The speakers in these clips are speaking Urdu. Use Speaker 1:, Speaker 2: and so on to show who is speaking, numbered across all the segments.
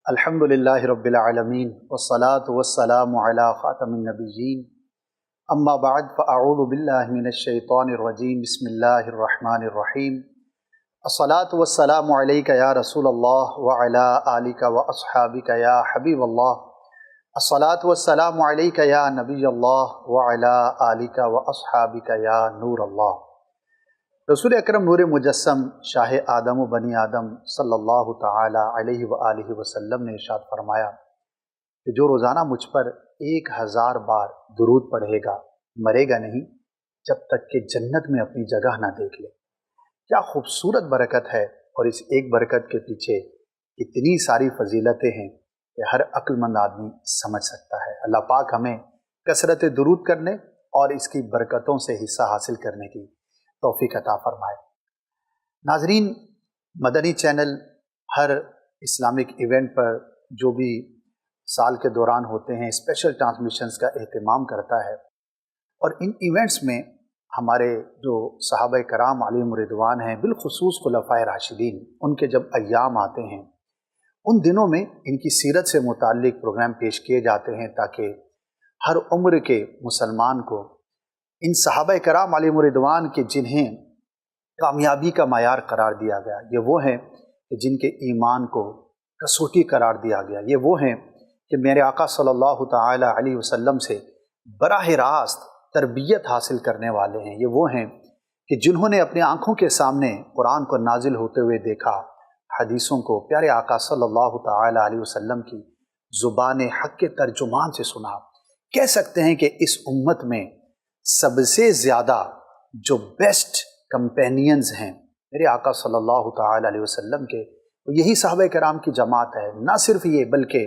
Speaker 1: الحمدللہ رب العالمین والصلاة والسلام علی خاتم النبیین اما بعد فاعوذ باللہ من الشیطان الرجیم بسم اللہ الرحمن الرحیم الصلاة والسلام علیک یا رسول اللہ وعلی آلک واصحابک یا حبیب اللہ الصلاة والسلام علیک یا نبی اللہ وعلی آلک واصحابک یا نور اللہ۔ رسول اکرم نور مجسم شاہ آدم و بنی آدم صلی اللہ تعالی علیہ وآلہ وسلم نے ارشاد فرمایا کہ جو روزانہ مجھ پر 1000 بار درود پڑھے گا مرے گا نہیں جب تک کہ جنت میں اپنی جگہ نہ دیکھ لے۔ کیا خوبصورت برکت ہے، اور اس ایک برکت کے پیچھے اتنی ساری فضیلتیں ہیں کہ ہر عقل مند آدمی سمجھ سکتا ہے۔ اللہ پاک ہمیں کثرت درود کرنے اور اس کی برکتوں سے حصہ حاصل کرنے کی توفیق عطا فرمائے۔ ناظرین، مدنی چینل ہر اسلامک ایونٹ پر جو بھی سال کے دوران ہوتے ہیں اسپیشل ٹرانسمیشنز کا اہتمام کرتا ہے، اور ان ایونٹس میں ہمارے جو صحابہ کرام علیہم رضوان ہیں، بالخصوص خلفائے راشدین، ان کے جب ایام آتے ہیں ان دنوں میں ان کی سیرت سے متعلق پروگرام پیش کیے جاتے ہیں تاکہ ہر عمر کے مسلمان کو ان صحابہ کرام علیہم رضوان کے جنہیں کامیابی کا معیار قرار دیا گیا، یہ وہ ہیں کہ جن کے ایمان کو کسوٹی قرار دیا گیا، یہ وہ ہیں کہ میرے آقا صلی اللہ تعالی علیہ وسلم سے براہ راست تربیت حاصل کرنے والے ہیں، یہ وہ ہیں کہ جنہوں نے اپنی آنکھوں کے سامنے قرآن کو نازل ہوتے ہوئے دیکھا، حدیثوں کو پیارے آقا صلی اللہ تعالی علیہ وسلم کی زبان حق کے ترجمان سے سنا۔ کہہ سکتے ہیں کہ اس امت میں سب سے زیادہ جو بیسٹ کمپینینز ہیں میرے آقا صلی اللہ تعالی علیہ وسلم کے، یہی صحابہ کرام کی جماعت ہے۔ نہ صرف یہ بلکہ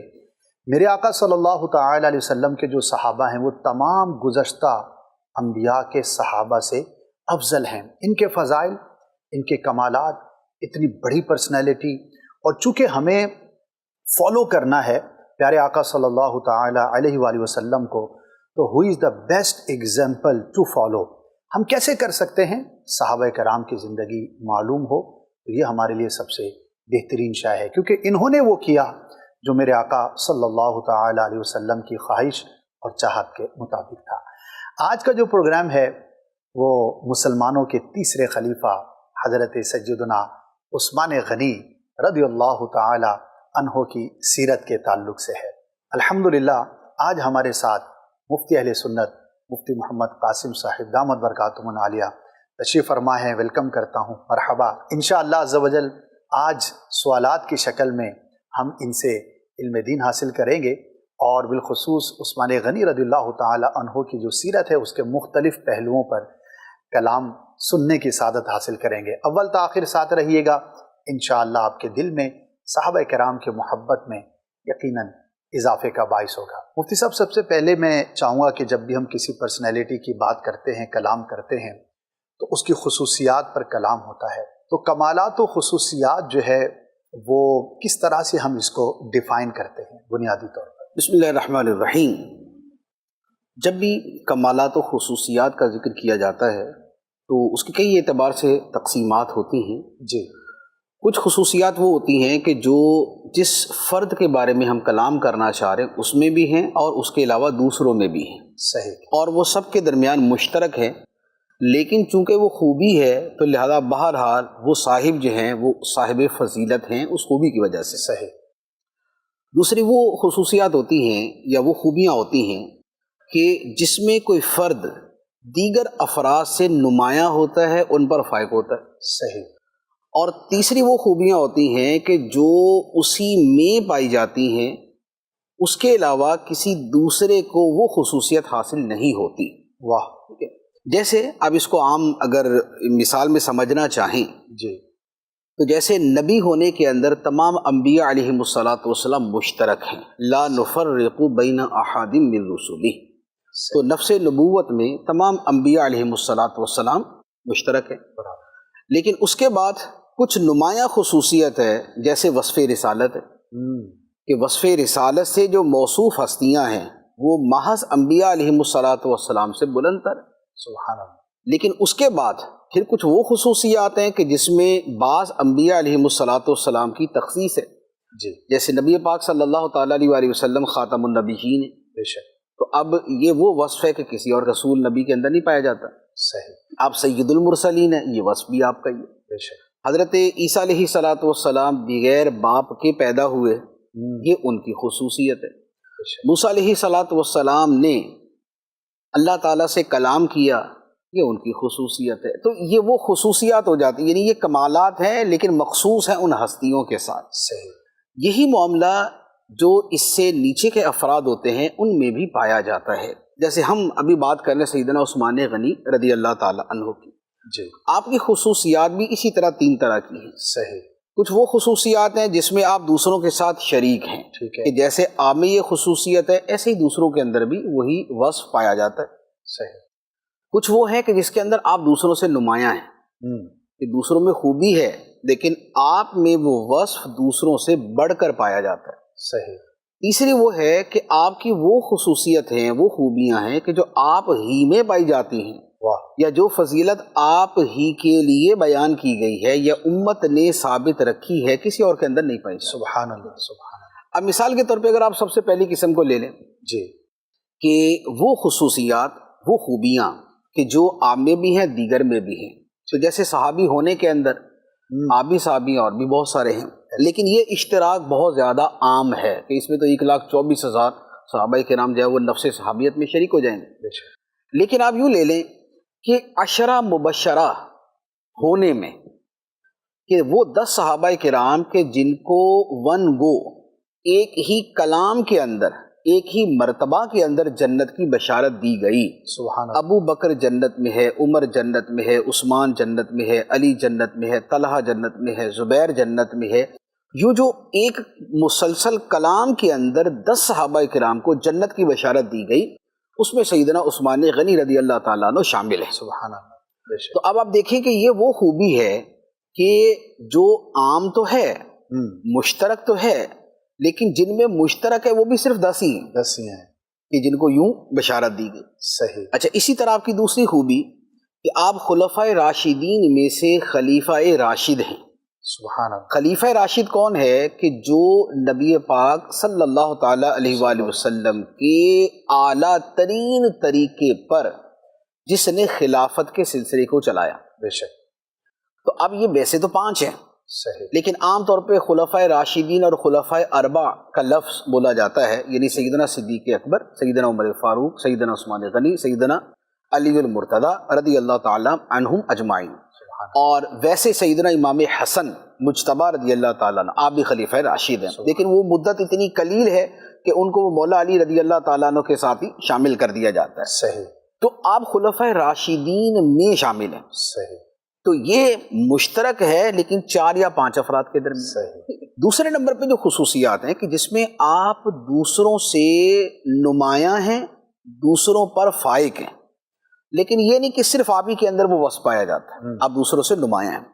Speaker 1: میرے آقا صلی اللہ تعالی علیہ وسلم کے جو صحابہ ہیں وہ تمام گزشتہ انبیاء کے صحابہ سے افضل ہیں۔ ان کے فضائل، ان کے کمالات، اتنی بڑی پرسنالٹی، اور چونکہ ہمیں فالو کرنا ہے پیارے آقا صلی اللہ تعالی علیہ وآلہ وسلم کو، تو who is the best example to follow؟ ہم کیسے کر سکتے ہیں؟ صحابہ کرام کی زندگی معلوم ہو تو یہ ہمارے لیے سب سے بہترین شے ہے، کیونکہ انہوں نے وہ کیا جو میرے آقا صلی اللہ تعالی علیہ وسلم کی خواہش اور چاہت کے مطابق تھا۔ آج کا جو پروگرام ہے وہ مسلمانوں کے تیسرے خلیفہ حضرت سیدنا عثمان غنی رضی اللہ تعالی عنہ کی سیرت کے تعلق سے ہے۔ الحمدللہ آج ہمارے ساتھ مفتی اہل سنت مفتی محمد قاسم صاحب دامت برکاتہم العالیہ تشریف فرما ہے۔ ویلکم کرتا ہوں، مرحبا۔ انشاءاللہ عز و جل آج سوالات کی شکل میں ہم ان سے علم دین حاصل کریں گے، اور بالخصوص عثمان غنی رضی اللہ تعالی عنہ کی جو سیرت ہے اس کے مختلف پہلوؤں پر کلام سننے کی سعادت حاصل کریں گے۔ اول تاخیر ساتھ رہیے گا، انشاءاللہ آپ کے دل میں صحابہ کرام کے محبت میں یقیناً اضافے کا باعث ہوگا۔ مفتی صاحب، سب سے پہلے میں چاہوں گا کہ جب بھی ہم کسی پرسنالٹی کی بات کرتے ہیں، کلام کرتے ہیں، تو اس کی خصوصیات پر کلام ہوتا ہے، تو کمالات و خصوصیات جو ہے وہ کس طرح سے ہم اس کو ڈیفائن کرتے ہیں بنیادی طور پر؟
Speaker 2: بسم اللہ الرحمن الرحیم۔ جب بھی کمالات و خصوصیات کا ذکر کیا جاتا ہے تو اس کی کئی اعتبار سے تقسیمات ہوتی ہیں۔
Speaker 1: جی،
Speaker 2: کچھ خصوصیات وہ ہوتی ہیں کہ جو جس فرد کے بارے میں ہم کلام کرنا چاہ رہے ہیں اس میں بھی ہیں اور اس کے علاوہ دوسروں میں بھی ہیں،
Speaker 1: صحیح،
Speaker 2: اور وہ سب کے درمیان مشترک ہے، لیکن چونکہ وہ خوبی ہے تو لہذا بہرحال وہ صاحب جو ہیں وہ صاحب فضیلت ہیں اس خوبی کی وجہ سے۔
Speaker 1: صحیح۔
Speaker 2: دوسری وہ خصوصیات ہوتی ہیں یا وہ خوبیاں ہوتی ہیں کہ جس میں کوئی فرد دیگر افراد سے نمایاں ہوتا ہے، ان پر فائق ہوتا ہے۔
Speaker 1: صحیح۔
Speaker 2: اور تیسری وہ خوبیاں ہوتی ہیں کہ جو اسی میں پائی جاتی ہیں، اس کے علاوہ کسی دوسرے کو وہ خصوصیت حاصل نہیں ہوتی۔
Speaker 1: واہ!
Speaker 2: جیسے اب اس کو عام اگر مثال میں سمجھنا چاہیں
Speaker 1: جی،
Speaker 2: تو جیسے نبی ہونے کے اندر تمام انبیاء علیہم الصلاۃ مشترک ہیں، لا نفرق بین احد من رسلہ، تو نفس نبوت میں تمام انبیاء علیہم الصلاۃ مشترک ہیں۔ لیکن اس کے بعد کچھ نمایاں خصوصیت ہے، جیسے وصف رسالت ہے کہ وصف رسالت سے جو موصوف ہستیاں ہیں وہ محض انبیاء علیہم الصلاۃ سے بلند تر۔
Speaker 1: سبحان اللہ۔
Speaker 2: لیکن اس کے بعد پھر کچھ وہ خصوصیات ہیں کہ جس میں بعض انبیاء علیہم الصلاۃ کی تخصیص ہے،
Speaker 1: جی
Speaker 2: جیسے نبی پاک صلی اللہ تعالیٰ علیہ وآلہ وسلم خاتم النبیین ہیں،
Speaker 1: بے شک
Speaker 2: تو اب یہ وہ وصف ہے کہ کسی اور رسول نبی کے اندر نہیں پایا جاتا۔
Speaker 1: صحیح
Speaker 2: آپ سید المرسلین ہیں، یہ وصف بھی آپ کا ہی ہے۔
Speaker 1: بے شک
Speaker 2: حضرت عیسیٰ علیہ السلام بغیر باپ کے پیدا ہوئے، یہ ان کی خصوصیت ہے۔
Speaker 1: بے شک
Speaker 2: موسیٰ علیہ السلام نے اللہ تعالیٰ سے کلام کیا، یہ ان کی خصوصیت ہے۔ تو یہ وہ خصوصیات ہو جاتی ہیں، یعنی یہ کمالات ہیں لیکن مخصوص ہیں ان ہستیوں کے ساتھ۔
Speaker 1: صحیح
Speaker 2: یہی معاملہ جو اس سے نیچے کے افراد ہوتے ہیں ان میں بھی پایا جاتا ہے۔ جیسے ہم ابھی بات کر رہے ہیں سیدنا عثمان غنی رضی اللہ تعالیٰ عنہ کی،
Speaker 1: جی
Speaker 2: آپ کی خصوصیات بھی اسی طرح 3 طرح کی ہیں۔
Speaker 1: صحیح
Speaker 2: کچھ وہ خصوصیات ہیں جس میں آپ دوسروں کے ساتھ شریک ہیں،
Speaker 1: ٹھیک ہے
Speaker 2: کہ جیسے آپ میں یہ خصوصیت ہے ایسے ہی دوسروں کے اندر بھی وہی وصف پایا جاتا ہے۔
Speaker 1: صحیح
Speaker 2: کچھ وہ ہیں کہ جس کے اندر آپ دوسروں سے نمایاں ہیں، کہ دوسروں میں خوبی ہے لیکن آپ میں وہ وصف دوسروں سے بڑھ کر پایا جاتا ہے۔
Speaker 1: صحیح
Speaker 2: تیسری وہ ہے کہ آپ کی وہ خصوصیت ہیں، وہ خوبیاں ہیں کہ جو آپ ہی میں پائی جاتی ہیں،
Speaker 1: واہ
Speaker 2: یا جو فضیلت آپ ہی کے لیے بیان کی گئی ہے یا امت نے ثابت رکھی ہے، کسی اور کے اندر نہیں پائی جاتی۔
Speaker 1: سبحان اللہ سبحان اللہ
Speaker 2: اب مثال کے طور پہ اگر آپ سب سے پہلی قسم کو لے لیں
Speaker 1: جی
Speaker 2: کہ وہ خصوصیات، وہ خوبیاں کہ جو آپ میں بھی ہیں دیگر میں بھی ہیں، تو جیسے صحابی ہونے کے اندر آپ بھی صحابی ہیں اور بھی بہت سارے ہیں، لیکن یہ اشتراک بہت زیادہ عام ہے کہ اس میں تو 1,24,000 صحابہ کرام جو ہے وہ نفس صحابیت میں شریک ہو جائیں گے۔
Speaker 1: بے شک
Speaker 2: لیکن آپ یوں لے لیں کہ عشرہ مبشرہ ہونے میں کہ وہ 10 صحابہ کرام کے جن کو ون گو ایک ہی کلام کے اندر، ایک ہی مرتبہ کے اندر جنت کی بشارت دی گئی۔
Speaker 1: سبحان اللہ
Speaker 2: ابو بکر جنت میں ہے، عمر جنت میں ہے، عثمان جنت میں ہے، علی جنت میں ہے، طلحہ جنت میں ہے، زبیر جنت میں ہے۔ یوں جو ایک مسلسل کلام کے اندر 10 صحابہ کرام کو جنت کی بشارت دی گئی، اس میں سیدنا عثمان غنی رضی اللہ تعالیٰ عنہ شامل ہے۔
Speaker 1: سبحان اللہ بے شک
Speaker 2: تو اب آپ دیکھیں کہ یہ وہ خوبی ہے کہ جو عام تو ہے، مشترک تو ہے، لیکن جن میں مشترک ہے وہ بھی صرف 10 ہی ہیں
Speaker 1: 10 ہی ہیں
Speaker 2: کہ جن کو یوں بشارت دی گئی۔
Speaker 1: صحیح
Speaker 2: اچھا، اسی طرح آپ کی دوسری خوبی کہ آپ خلفائے راشدین میں سے خلیفہ راشد ہیں۔
Speaker 1: سبحان اللہ
Speaker 2: خلیفہ راشد کون ہے کہ جو نبی پاک صلی اللہ تعالیٰ علیہ وآلہ وسلم کے اعلیٰ ترین طریقے پر جس نے خلافت کے سلسلے کو چلایا۔
Speaker 1: بے شک
Speaker 2: تو اب یہ ویسے تو 5 ہیں،
Speaker 1: صحیح
Speaker 2: لیکن عام طور پہ خلفائے راشدین اور خلفائے اربع کا لفظ بولا جاتا ہے، یعنی سیدنا صدیق اکبر، سیدنا عمر فاروق، سیدنا عثمان غنی، سیدنا علی المرتضیٰ رضی اللہ تعالیٰ عنہم اجمعین، اور ویسے سیدنا امام حسن مجتبی رضی اللہ تعالیٰ عنہ، آپ بھی خلیفہ راشد ہیں، لیکن وہ مدت اتنی قلیل ہے کہ ان کو مولا علی رضی اللہ تعالیٰ عنہ کے ساتھ ہی شامل کر دیا جاتا ہے۔
Speaker 1: صحیح
Speaker 2: تو آپ خلفۂ راشدین میں شامل ہیں،
Speaker 1: صحیح
Speaker 2: تو یہ مشترک ہے لیکن 4 یا 5 افراد کے درمیان۔
Speaker 1: صحیح
Speaker 2: دوسرے نمبر پہ جو خصوصیات ہیں کہ جس میں آپ دوسروں سے نمایاں ہیں، دوسروں پر فائق ہیں، لیکن یہ نہیں کہ صرف آپ ہی کے اندر وہ وصف پایا جاتا ہے، آپ دوسروں سے نمایاں ہیں۔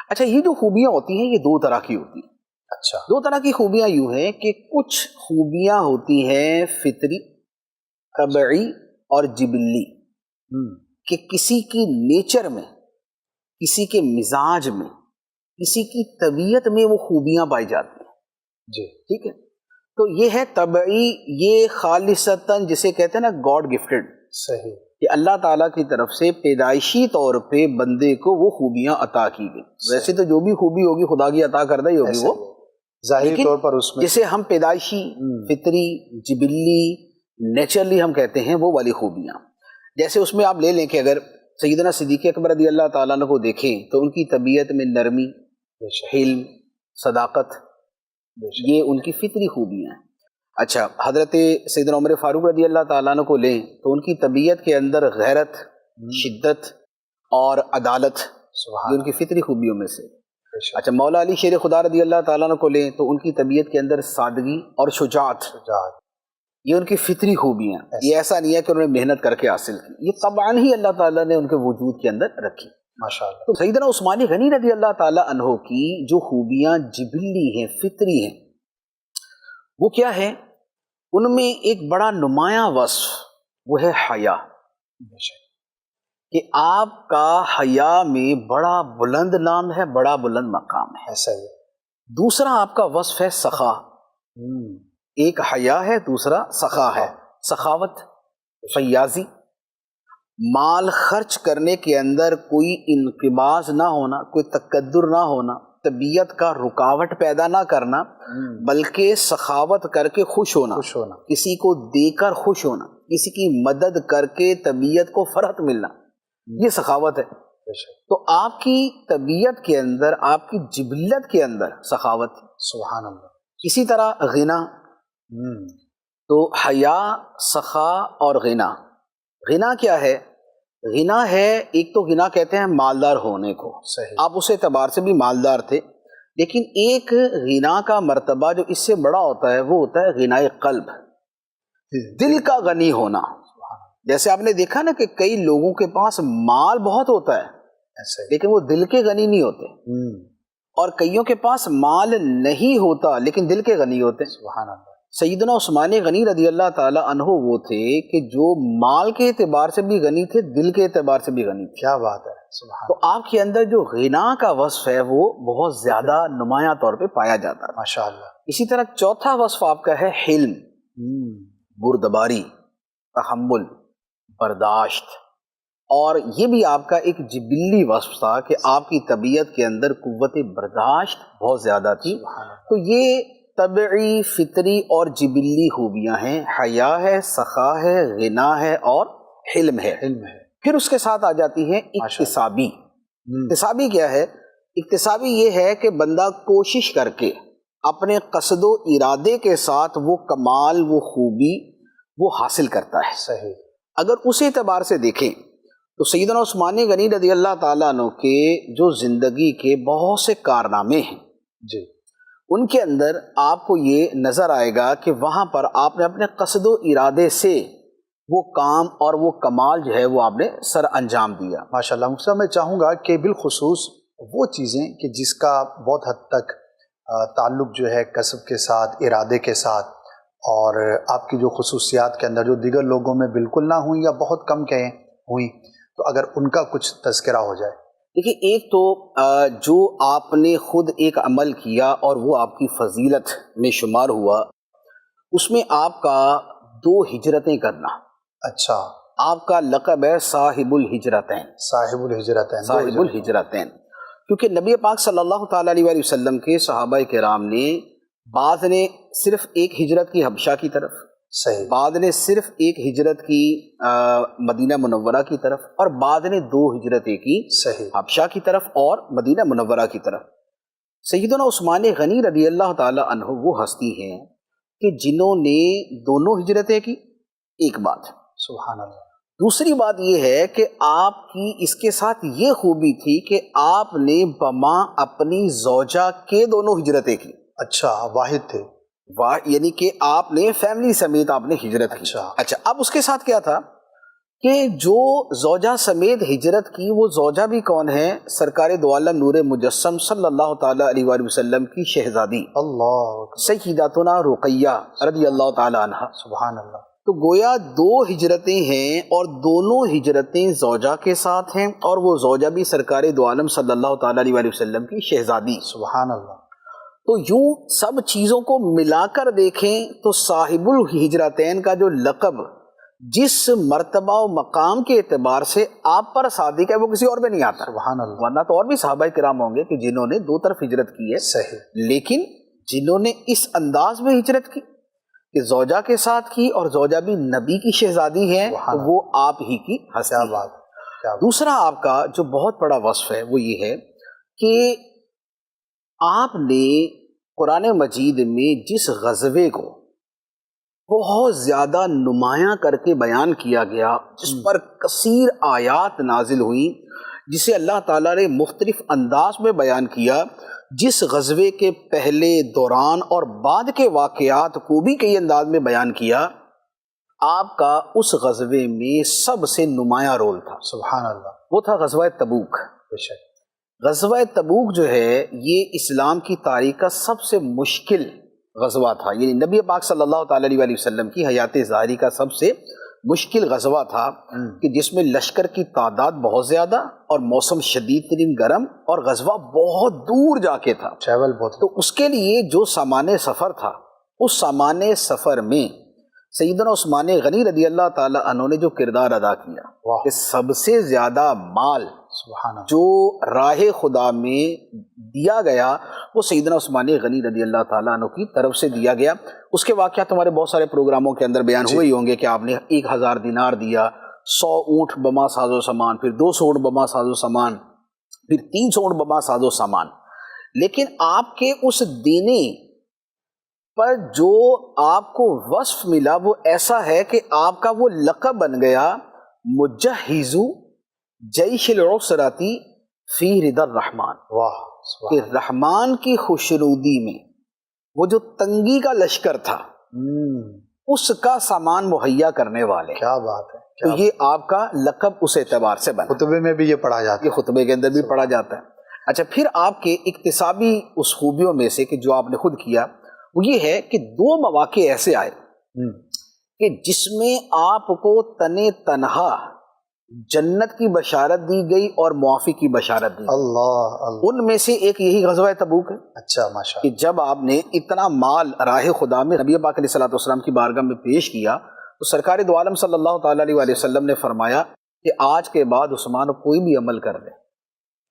Speaker 2: اچھا، یہ جو خوبیاں ہوتی ہیں یہ 2 طرح کی ہوتی ہیں۔
Speaker 1: اچھا
Speaker 2: 2 طرح کی خوبیاں یوں ہیں کہ کچھ خوبیاں ہوتی ہیں فطری، طبعی اور جبلی، کہ کسی کی نیچر میں، کسی کے مزاج میں، کسی کی طبیعت میں وہ خوبیاں پائی جاتی ہیں۔
Speaker 1: جی
Speaker 2: ٹھیک ہے، تو یہ ہے طبعی، یہ خالصتاً جسے کہتے ہیں نا گاڈ گفٹڈ،
Speaker 1: صحیح
Speaker 2: کہ اللہ تعالیٰ کی طرف سے پیدائشی طور پہ بندے کو وہ خوبیاں عطا کی گئی۔ ویسے تو جو بھی خوبی ہوگی خدا کی عطا کردہ ہی ہوگی وہ،
Speaker 1: ظاہری
Speaker 2: لیکن
Speaker 1: طور پر اس میں
Speaker 2: جسے ہم پیدائشی، فطری، جبلی، نیچرلی ہم کہتے ہیں وہ والی خوبیاں۔ جیسے اس میں آپ لے لیں کہ اگر سیدنا صدیق اکبر رضی اللہ تعالیٰ عنہ کو دیکھیں تو ان کی طبیعت میں نرمی،
Speaker 1: بے شک
Speaker 2: حلم، صداقت،
Speaker 1: بے شک
Speaker 2: یہ ان کی فطری خوبیاں ہیں۔ اچھا، حضرت سیدنا عمر فاروق رضی اللہ تعالیٰ عنہ کو لیں تو ان کی طبیعت کے اندر غیرت، شدت اور عدالت،
Speaker 1: سبحان
Speaker 2: یہ ان کی فطری خوبیوں میں سے۔
Speaker 1: بے شک
Speaker 2: اچھا، مولا علی شیر خدا رضی اللہ تعالیٰ عنہ کو لیں تو ان کی طبیعت کے اندر سادگی اور شجاعت،
Speaker 1: شجاعت
Speaker 2: یہ ان کی فطری خوبیاں۔ یہ ایسا نہیں ہے کہ انہوں نے محنت کر کے حاصل کی، یہ طبعاً ہی اللہ تعالیٰ نے ان کے وجود کے اندر رکھی۔
Speaker 1: ماشاءاللہ
Speaker 2: تو سیدنا عثمان غنی رضی اللہ تعالیٰ عنہ کی جو خوبیاں جبلی ہیں، فطری ہیں، وہ کیا ہے؟ ان میں ایک بڑا نمایاں وصف وہ ہے حیا،
Speaker 1: بے شک
Speaker 2: کہ آپ کا حیا میں بڑا بلند نام ہے، بڑا بلند مقام ہے۔
Speaker 1: ایسا ہی ہے
Speaker 2: دوسرا آپ کا وصف ہے سخا. ایک حیا ہے، دوسرا سخا ہے. سخاوت، فیاضی، مال خرچ کرنے کے اندر کوئی انقباض نہ ہونا، کوئی تکدر نہ ہونا، طبیعت کا رکاوٹ پیدا نہ کرنا، بلکہ سخاوت کر کے خوش ہونا، کسی کو دے کر خوش ہونا، کسی کی مدد کر کے طبیعت کو فرحت ملنا، یہ سخاوت ہے. تو آپ کی طبیعت کے اندر، آپ کی جبلت کے اندر سخاوت.
Speaker 1: سبحان اللہ.
Speaker 2: اسی طرح غنا. تو حیا، سخا اور غنا. غنا کیا ہے؟ غنا ہے، ایک تو غنا کہتے ہیں مالدار ہونے کو.
Speaker 1: صحیح.
Speaker 2: آپ اس اعتبار سے بھی مالدار تھے، لیکن ایک غنا کا مرتبہ جو اس سے بڑا ہوتا ہے وہ ہوتا ہے غنائے قلب، دل کا غنی ہونا. جیسے آپ نے دیکھا نا کہ کئی لوگوں کے پاس مال بہت ہوتا ہے لیکن وہ دل کے غنی نہیں ہوتے، اور کئیوں کے پاس مال نہیں ہوتا لیکن دل کے غنی ہوتے.
Speaker 1: سبحان اللہ.
Speaker 2: سیدنا عثمان غنی رضی اللہ تعالی عنہ وہ تھے کہ جو مال کے اعتبار سے بھی غنی تھے، دل کے اعتبار سے بھی غنی تھے.
Speaker 1: کیا بات ہے. سبحان.
Speaker 2: تو آپ کے اندر جو غنا کا وصف ہے وہ بہت زیادہ نمایاں طور پہ پایا جاتا ہے.
Speaker 1: ماشاء اللہ.
Speaker 2: اسی طرح چوتھا وصف آپ کا ہے حلم، بردباری، تحمل، برداشت. اور یہ بھی آپ کا ایک جبلی وصف تھا کہ آپ کی طبیعت کے اندر قوت برداشت بہت زیادہ تھی. تو یہ طبعی، فطری اور جبلی خوبیاں ہیں. حیا ہے، سخا ہے، غنا ہے اور حلم ہے. پھر اس کے ساتھ آ جاتی ہے اکتسابی. اکتسابی کیا ہے؟ اکتسابی یہ ہے کہ بندہ کوشش کر کے اپنے قصد و ارادے کے ساتھ وہ کمال، وہ خوبی وہ حاصل کرتا ہے.
Speaker 1: صحیح.
Speaker 2: اگر اس اعتبار سے دیکھیں تو سیدنا عثمان غنی رضی اللہ تعالیٰ عنہ کے جو زندگی کے بہت سے کارنامے ہیں
Speaker 1: جی،
Speaker 2: ان کے اندر آپ کو یہ نظر آئے گا کہ وہاں پر آپ نے اپنے قصد و ارادے سے وہ کام اور وہ کمال جو ہے وہ آپ نے سر انجام دیا.
Speaker 1: ماشاء اللہ. مفتی صاحب میں چاہوں گا کہ بالخصوص وہ چیزیں کہ جس کا بہت حد تک تعلق جو ہے کسب کے ساتھ، ارادے کے ساتھ، اور آپ کی جو خصوصیات کے اندر جو دیگر لوگوں میں بالکل نہ ہوئیں یا بہت کم کہیں ہوئیں، تو اگر ان کا کچھ تذکرہ ہو جائے.
Speaker 2: دیکھیے، ایک تو جو آپ نے خود ایک عمل کیا اور وہ آپ کی فضیلت میں شمار ہوا، اس میں آپ کا 2 ہجرتیں کرنا.
Speaker 1: اچھا.
Speaker 2: آپ کا لقب ہے صاحب الہجرتین.
Speaker 1: صاحب الہجرتین.
Speaker 2: صاحب الہجرتین، کیونکہ نبی پاک صلی اللہ تعالیٰ علیہ وآلہ وسلم کے صحابہ کرام نے، بعض نے صرف ایک ہجرت کی حبشہ کی طرف،
Speaker 1: صحیح،
Speaker 2: بعض نے صرف ایک ہجرت کی مدینہ منورہ کی طرف، اور بعض نے 2 ہجرتیں کی،
Speaker 1: صحیح،
Speaker 2: حبشہ کی طرف اور مدینہ منورہ کی طرف. سیدنا عثمان غنی رضی اللہ تعالی عنہ وہ ہستی ہیں کہ جنہوں نے دونوں ہجرتیں کی. ایک بات.
Speaker 1: سبحان اللہ.
Speaker 2: دوسری بات یہ ہے کہ آپ کی اس کے ساتھ یہ خوبی تھی کہ آپ نے بما اپنی زوجہ کے دونوں ہجرتیں کی.
Speaker 1: اچھا، واحد تھے.
Speaker 2: یعنی کہ آپ نے فیملی سمیت آپ نے ہجرت کی. اچھا، اب اس کے ساتھ کیا تھا کہ جو زوجہ سمیت ہجرت کی وہ زوجہ بھی کون ہے؟ سرکار دو عالم نور مجسم صلی اللہ تعالی علیہ وآلہ وسلم کی شہزادی
Speaker 1: اللہ،
Speaker 2: سیداتنا رقیہ رضی اللہ تعالی عنہ.
Speaker 1: سبحان اللہ.
Speaker 2: تو گویا 2 ہجرتیں ہیں اور دونوں ہجرتیں زوجہ کے ساتھ ہیں، اور وہ زوجہ بھی سرکار دو عالم صلی اللہ تعالی علیہ وآلہ وسلم کی شہزادی.
Speaker 1: سبحان اللہ.
Speaker 2: تو یوں سب چیزوں کو ملا کر دیکھیں تو صاحب الہجرتین کا جو لقب جس مرتبہ و مقام کے اعتبار سے آپ پر صادق ہے وہ کسی اور پہ نہیں آتا.
Speaker 1: سبحان اللہ.
Speaker 2: ورنہ تو اور بھی صحابہ کرام ہوں گے کہ جنہوں نے 2 طرف ہجرت کی ہے.
Speaker 1: صحیح.
Speaker 2: لیکن جنہوں نے اس انداز میں ہجرت کی کہ زوجہ کے ساتھ کی اور زوجہ بھی نبی کی شہزادی ہے، وہ آپ ہی کی ہستی.
Speaker 1: کیا بات.
Speaker 2: دوسرا آپ کا جو بہت بڑا وصف ہے وہ یہ ہے کہ آپ نے قرآن مجید میں جس غزوے کو بہت زیادہ نمایاں کر کے بیان کیا گیا، جس پر کثیر آیات نازل ہوئیں، جسے اللہ تعالیٰ نے مختلف انداز میں بیان کیا، جس غزوے کے پہلے، دوران اور بعد کے واقعات کو بھی کئی انداز میں بیان کیا، آپ کا اس غزوے میں سب سے نمایاں رول تھا.
Speaker 1: سبحان اللہ.
Speaker 2: وہ تھا غزوہ تبوک. غزوہ تبوک جو ہے یہ اسلام کی تاریخ کا سب سے مشکل غزوہ تھا. یعنی نبی پاک صلی اللہ تعالی علیہ وسلم کی حیات ظاہری کا سب سے مشکل غزوہ تھا کہ جس میں لشکر کی تعداد بہت زیادہ اور موسم شدید ترین گرم اور غزوہ بہت دور جا کے تھا،
Speaker 1: ٹریول بہت.
Speaker 2: تو اس کے لیے جو سامان سفر تھا، اس سامان سفر میں سیدنا عثمان غنی رضی اللہ تعالی عنہ نے جو کردار ادا کیا کہ سب سے زیادہ مال
Speaker 1: سبحان اللہ.
Speaker 2: جو راہ خدا میں دیا گیا وہ سیدنا عثمان غنی رضی اللہ تعالیٰ عنہ کی طرف سے دیا گیا. اس کے واقعات ہمارے بہت سارے پروگراموں کے اندر بیان ہوئے ہی ہوں گے کہ آپ نے 1000 دینار دیا، 100 اونٹ بما ساز و سامان، پھر 200 اونٹ بما ساز و سامان، پھر 300 اونٹ بما ساز و سامان. لیکن آپ کے اس دینے پر جو آپ کو وصف ملا وہ ایسا ہے کہ آپ کا وہ لقب بن گیا مجہز جیش العسرتی فی رضا الرحمن.
Speaker 1: واہ
Speaker 2: کہ رحمان کی خوشنودی میں وہ جو تنگی کا لشکر تھا اس کا سامان مہیا کرنے والے.
Speaker 1: کیا بات ہے.
Speaker 2: تو یہ آپ کا لقب اس اعتبار سے بنا.
Speaker 1: خطبے میں بھی یہ پڑھا جاتا ہے.
Speaker 2: یہ خطبے کے اندر بھی پڑھا جاتا ہے. اچھا، پھر آپ کے اکتسابی اس خوبیوں میں سے کہ جو آپ نے خود کیا وہ یہ ہے کہ 2 مواقع ایسے آئے کہ جس میں آپ کو تنہا جنت کی بشارت دی گئی اور معافی کی بشارت دی.
Speaker 1: اللہ اللہ.
Speaker 2: ان میں سے ایک یہی غزوہ تبوک ہے.
Speaker 1: اچھا ماشاء
Speaker 2: کہ جب آپ نے اتنا مال راہ خدا میں نبی پاک علیہ الصلوۃ والسلام کی بارگاہ میں پیش کیا تو سرکار دو عالم صلی اللہ تعالیٰ علیہ وسلم نے فرمایا کہ آج کے بعد عثمان کوئی بھی عمل کر لے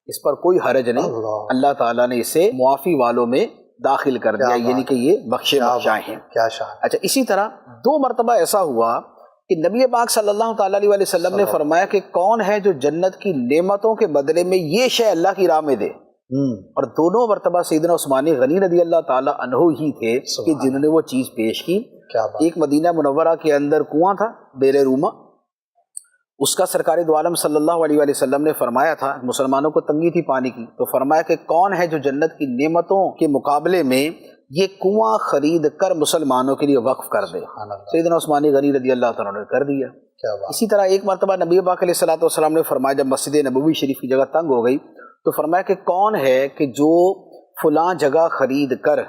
Speaker 2: اس پر کوئی حرج نہیں، اللہ تعالیٰ نے اسے معافی والوں میں داخل کر دیا، یعنی کہ یہ بخشے بخشائے ہیں.
Speaker 1: کیا شان.
Speaker 2: اچھا، اسی طرح 2 مرتبہ ایسا ہوا کہ نبی پاک صلی اللہ تعالیٰ علیہ وسلم نے فرمایا کہ کون ہے جو جنت کی نعمتوں کے بدلے میں یہ شے اللہ کی راہ میں دے، اور دونوں مرتبہ سیدنا عثمان غنی رضی اللہ تعالیٰ عنہ ہی تھے کہ جنہوں نے وہ چیز پیش کی. ایک مدینہ منورہ کے اندر کنواں تھا بیر روما، اس کا سرکار دو عالم صلی اللہ علیہ وسلم نے فرمایا تھا، مسلمانوں کو تنگی تھی پانی کی، تو فرمایا کہ کون ہے جو جنت کی نعمتوں کے مقابلے میں یہ کنواں خرید کر مسلمانوں کے لیے وقف کر دے. سیدنا عثمان غنی رضی اللہ تعالیٰ نے کر دیا. اسی طرح ایک مرتبہ نبی پاک علیہ الصلوۃ والسلام نے فرمایا جب مسجد نبوی شریف کی جگہ تنگ ہو گئی تو فرمایا کہ کون ہے کہ جو فلاں جگہ خرید کر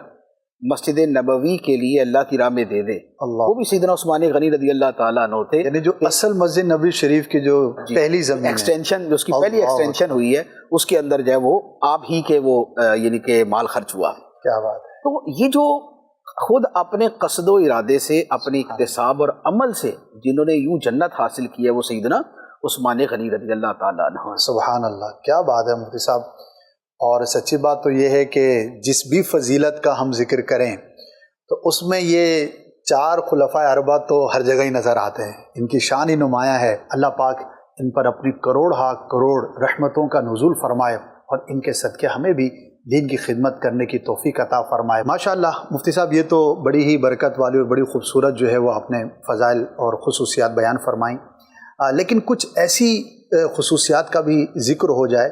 Speaker 2: مسجد نبوی کے لیے اللہ کی راہ میں دے دے. وہ بھی سیدنا عثمان غنی رضی اللہ تعالیٰ عنہ تھے.
Speaker 1: یعنی جو اصل مسجد نبوی شریف کی جو پہلی زمین
Speaker 2: ایکسٹینشن، جو اس کی پہلی ایکسٹینشن ہوئی ہے، اس کے اندر جو ہے وہ آپ ہی کے وہ یعنی کہ مال خرچ ہوا.
Speaker 1: کیا بات ہے.
Speaker 2: تو یہ جو خود اپنے قصد و ارادے سے، اپنے اکتساب اور عمل سے جنہوں نے یوں جنت حاصل کی ہے وہ سیدنا عثمان غنی رضی اللہ تعالیٰ عنہ.
Speaker 1: سبحان اللہ. کیا بات ہے مفتی صاحب. اور سچی بات تو یہ ہے کہ جس بھی فضیلت کا ہم ذکر کریں تو اس میں یہ 4 خلفائے اربعہ تو ہر جگہ ہی نظر آتے ہیں. ان کی شان ہی نمایاں ہے. اللہ پاک ان پر اپنی کروڑ رحمتوں کا نزول فرمائے اور ان کے صدقے ہمیں بھی دین کی خدمت کرنے کی توفیق عطا فرمائے. ماشاءاللہ مفتی صاحب، یہ تو بڑی ہی برکت والی اور بڑی خوبصورت جو ہے وہ آپ نے فضائل اور خصوصیات بیان فرمائیں، لیکن کچھ ایسی خصوصیات کا بھی ذکر ہو جائے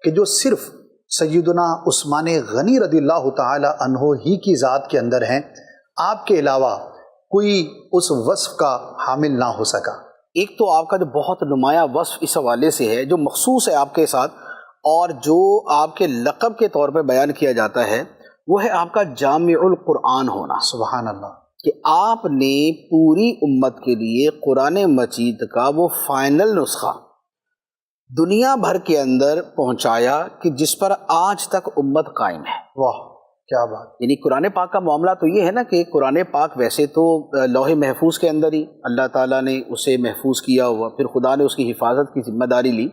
Speaker 1: کہ جو صرف سیدنا عثمان غنی رضی اللہ تعالی عنہ ہی کی ذات کے اندر ہیں، آپ کے علاوہ کوئی اس وصف کا حامل نہ ہو سکا.
Speaker 2: ایک تو آپ کا جو بہت نمایاں وصف اس حوالے سے ہے جو مخصوص ہے آپ کے ساتھ اور جو آپ کے لقب کے طور پہ بیان کیا جاتا ہے وہ ہے آپ کا جامع القرآن ہونا.
Speaker 1: سبحان اللہ.
Speaker 2: کہ آپ نے پوری امت کے لیے قرآن مجید کا وہ فائنل نسخہ دنیا بھر کے اندر پہنچایا کہ جس پر آج تک امت قائم ہے.
Speaker 1: واہ کیا بات.
Speaker 2: یعنی قرآن پاک کا معاملہ تو یہ ہے نا کہ قرآن پاک ویسے تو لوح محفوظ کے اندر ہی اللہ تعالیٰ نے اسے محفوظ کیا ہوا، پھر خدا نے اس کی حفاظت کی ذمہ داری لی،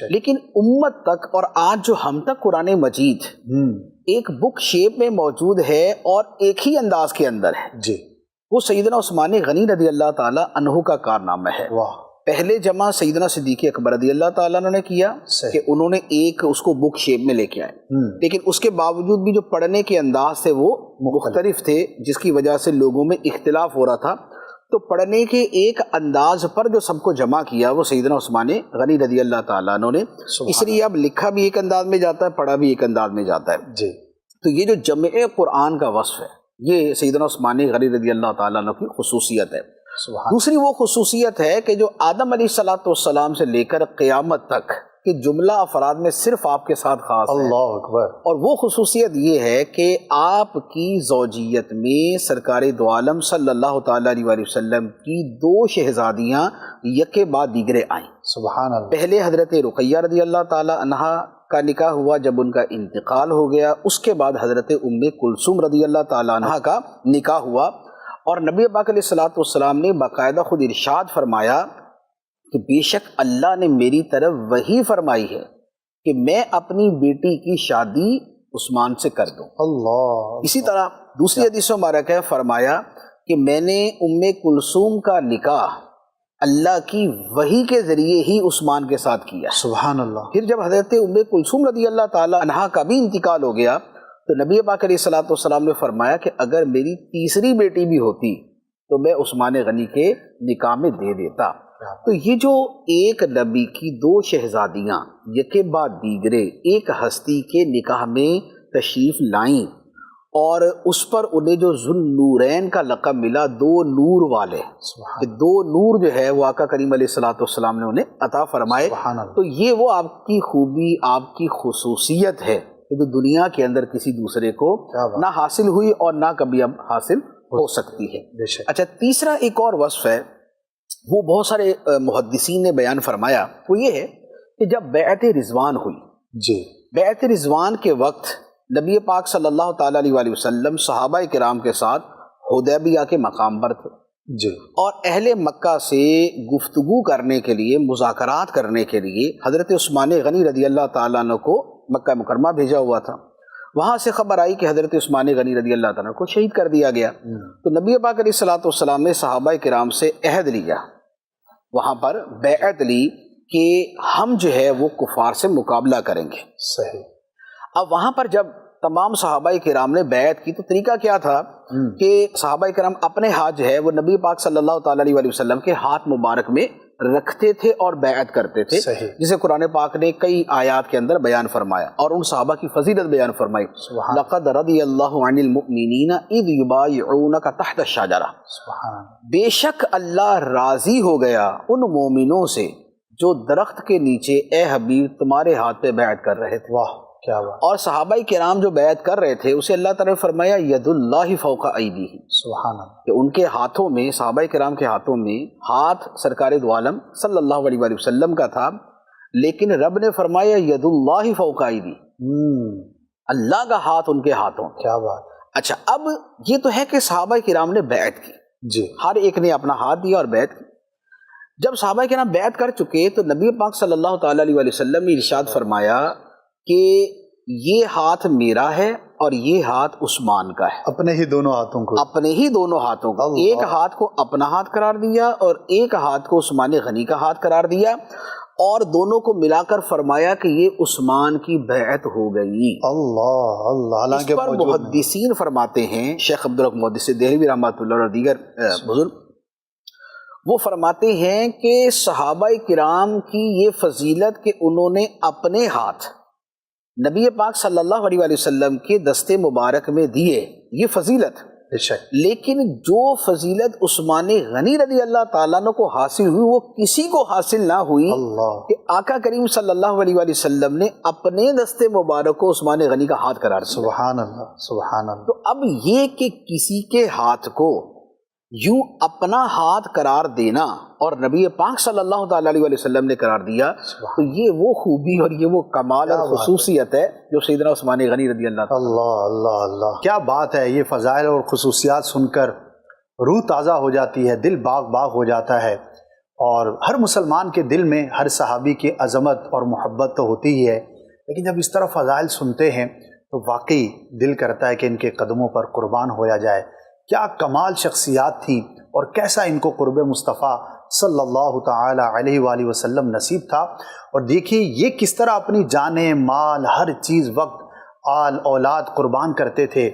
Speaker 2: لیکن امت تک اور آج جو ہم تک قرآن مجید ایک بک شیپ میں موجود ہے اور ایک ہی انداز کے اندر ہے
Speaker 1: جی،
Speaker 2: وہ سیدنا عثمان غنی رضی اللہ تعالیٰ عنہ کا کارنامہ ہے.
Speaker 1: واہ.
Speaker 2: پہلے جمع سیدنا صدیق اکبر رضی اللہ تعالیٰ نے کیا کہ انہوں نے ایک اس کو بک شیپ میں لے کے آئے، لیکن اس کے باوجود بھی جو پڑھنے کے انداز سے وہ مختلف تھے جس کی وجہ سے لوگوں میں اختلاف ہو رہا تھا. تو پڑھنے کے ایک انداز پر جو سب کو جمع کیا وہ سیدنا عثمان غنی رضی اللہ تعالیٰ عنہ نے، اس لیے اب لکھا بھی ایک انداز میں جاتا ہے، پڑھا بھی ایک انداز میں جاتا ہے
Speaker 1: جی. تو
Speaker 2: یہ جو جمع قرآن کا وصف ہے یہ سیدنا عثمان غنی رضی اللہ تعالیٰ عنہ کی خصوصیت ہے. دوسری وہ خصوصیت ہے کہ جو آدم علیہ الصلوۃ والسلام سے لے کر قیامت تک کہ جملہ افراد میں صرف آپ کے ساتھ خاص ہے،
Speaker 1: اللہ اکبر،
Speaker 2: اور وہ خصوصیت یہ ہے کہ آپ کی زوجیت میں سرکار دو عالم صلی اللہ تعالیٰ علیہ وآلہ وسلم کی 2 شہزادیاں یکے بعد دیگرے آئیں۔
Speaker 1: سبحان اللہ،
Speaker 2: پہلے حضرت رقیہ رضی اللہ تعالیٰ عنہا کا نکاح ہوا، جب ان کا انتقال ہو گیا اس کے بعد حضرت ام کلثوم رضی اللہ تعالیٰ عنہا کا نکاح ہوا، اور نبی پاک علیہ الصلوۃ والسلام نے باقاعدہ خود ارشاد فرمایا کہ بے شک اللہ نے میری طرف وحی فرمائی ہے کہ میں اپنی بیٹی کی شادی عثمان سے کر دوں۔
Speaker 1: اللہ،
Speaker 2: اسی طرح دوسری حدیث مبارک ہے فرمایا کہ میں نے ام کلثوم کا نکاح اللہ کی وحی کے ذریعے ہی عثمان کے ساتھ کیا۔
Speaker 1: سبحان اللہ،
Speaker 2: پھر جب حضرت ام کلثوم رضی اللہ تعالیٰ عنہا کا بھی انتقال ہو گیا تو نبی پاک علیہ الصلوۃ والسلام نے فرمایا کہ اگر میری تیسری بیٹی بھی ہوتی تو میں عثمان غنی کے نکاح میں دے دیتا۔ تو یہ جو ایک نبی کی 2 شہزادیاں یکے بعد دیگرے ایک ہستی کے نکاح میں تشریف لائیں، اور اس پر انہیں جو ذوالنورین کا لقب ملا، 2 نور والے، کہ 2 نور جو ہے وہ آقا کریم علیہ الصلوۃ والسلام نے انہیں عطا فرمائے۔ تو یہ وہ آپ کی خوبی، آپ کی خصوصیت ہے کہ جو دنیا کے اندر کسی دوسرے کو نہ حاصل ہوئی اور نہ کبھی اب حاصل ہو سکتی ہے۔ اچھا، تیسرا ایک اور وصف ہے، وہ بہت سارے محدثین نے بیان فرمایا، وہ یہ ہے کہ جب بیعت رضوان ہوئی،
Speaker 1: جی،
Speaker 2: بیعت رضوان کے وقت نبی پاک صلی اللہ تعالیٰ علیہ وآلہ وسلم صحابہ کرام کے ساتھ حدیبیہ کے مقام پر تھے،
Speaker 1: جی،
Speaker 2: اور اہل مکہ سے گفتگو کرنے کے لیے، مذاکرات کرنے کے لیے حضرت عثمان غنی رضی اللہ تعالیٰ عنہ کو مکہ مکرمہ بھیجا ہوا تھا۔ وہاں سے خبر آئی کہ حضرت عثمان غنی رضی اللہ تعالیٰ کو شہید کر دیا گیا، تو نبی پاک علیہ الصلوۃ والسلام نے صحابہ کرام سے عہد لیا، وہاں پر بیعت لی کہ ہم جو ہے وہ کفار سے مقابلہ کریں گے۔
Speaker 1: صحیح۔
Speaker 2: اب وہاں پر جب تمام صحابہ کرام نے بیعت کی تو طریقہ کیا تھا کہ صحابہ کرام اپنے ہاتھ جو ہے وہ نبی پاک صلی اللہ تعالیٰ علیہ وسلم کے ہاتھ مبارک میں رکھتے تھے اور بیعت کرتے تھے، جسے قرآن پاک نے کئی آیات کے اندر بیان فرمایا اور ان صحابہ کی فضیلت بیان فرمائی۔ لقد رضی اللہ عن المؤمنین اذ یبایعونک تحت الشجرہ، بے شک اللہ راضی ہو گیا ان مومنوں سے جو درخت کے نیچے اے حبیب تمہارے ہاتھ پہ بیعت کر رہے تھے۔
Speaker 1: واہ، کیا بات۔
Speaker 2: اور صحابہ کرام جو بیعت کر رہے تھے اسے اللہ تعالیٰ نے فرمایا ید اللہ فوق ایدیہم،
Speaker 1: سبحان اللہ،
Speaker 2: کہ ان کے ہاتھوں میں، صحابہ کرام کے ہاتھوں میں ہاتھ سرکار دو عالم صلی اللہ علیہ وآلہ وسلم کا تھا، لیکن رب نے فرمایا ید اللہ فوق ایدیہم، اللہ کا ہاتھ ان کے ہاتھوں۔
Speaker 1: کیا بات۔
Speaker 2: اچھا، اب یہ تو ہے کہ صحابہ کرام نے بیعت کی،
Speaker 1: جی،
Speaker 2: ہر ایک نے اپنا ہاتھ دیا اور بیعت کی۔ جب صحابہ کرام بیعت کر چکے تو نبی پاک صلی اللہ تعالیٰ علیہ وآلہ وسلم نے ارشاد فرمایا کہ یہ ہاتھ میرا ہے اور یہ ہاتھ عثمان کا ہے،
Speaker 1: اپنے ہی دونوں ہاتھوں کو،
Speaker 2: اپنے ہی دونوں ہاتھوں کو، ایک ہاتھ کو اپنا ہاتھ قرار دیا اور ایک ہاتھ کو عثمان غنی کا ہاتھ قرار دیا، اور دونوں کو ملا کر فرمایا کہ یہ عثمان کی بیعت ہو گئی۔
Speaker 1: اللہ اللہ،
Speaker 2: اس پر محدثین فرماتے ہیں، شیخ عبدالرحمن محدث دہلوی رحمۃ اللہ اور دیگر بزرگ، وہ فرماتے ہیں کہ صحابہ کرام کی یہ فضیلت کہ انہوں نے اپنے ہاتھ نبی پاک صلی اللہ علیہ وآلہ وسلم کے دستے مبارک میں دیے، یہ فضیلت، لیکن جو فضیلت عثمان غنی رضی اللہ تعالیٰ عنہ کو حاصل ہوئی وہ کسی کو حاصل نہ ہوئی کہ آقا کریم صلی اللہ علیہ وآلہ وسلم نے اپنے دستے مبارک کو عثمان غنی کا ہاتھ قرار دیا۔
Speaker 1: سبحان اللہ، سبحان اللہ۔
Speaker 2: تو اب یہ کہ کسی کے ہاتھ کو یوں اپنا ہاتھ قرار دینا اور نبی پاک صلی اللہ تعالیٰ علیہ وسلم نے قرار دیا، تو یہ وہ خوبی اور یہ وہ کمال اور خصوصیت ہے جو سیدنا عثمان غنی رضی اللہ تعالیٰ۔
Speaker 1: اللہ اللہ اللہ، کیا بات ہے۔ یہ فضائل اور خصوصیات سن کر روح تازہ ہو جاتی ہے، دل باغ باغ ہو جاتا ہے، اور ہر مسلمان کے دل میں ہر صحابی کی عظمت اور محبت تو ہوتی ہی ہے، لیکن جب اس طرح فضائل سنتے ہیں تو واقعی دل کرتا ہے کہ ان کے قدموں پر قربان ہویا جائے۔ کیا کمال شخصیات تھیں اور کیسا ان کو قرب مصطفیٰ صلی اللہ تعالی علیہ وآلہ وسلم نصیب تھا، اور دیکھیے یہ کس طرح اپنی جانیں، مال، ہر چیز، وقت، آل اولاد قربان کرتے تھے۔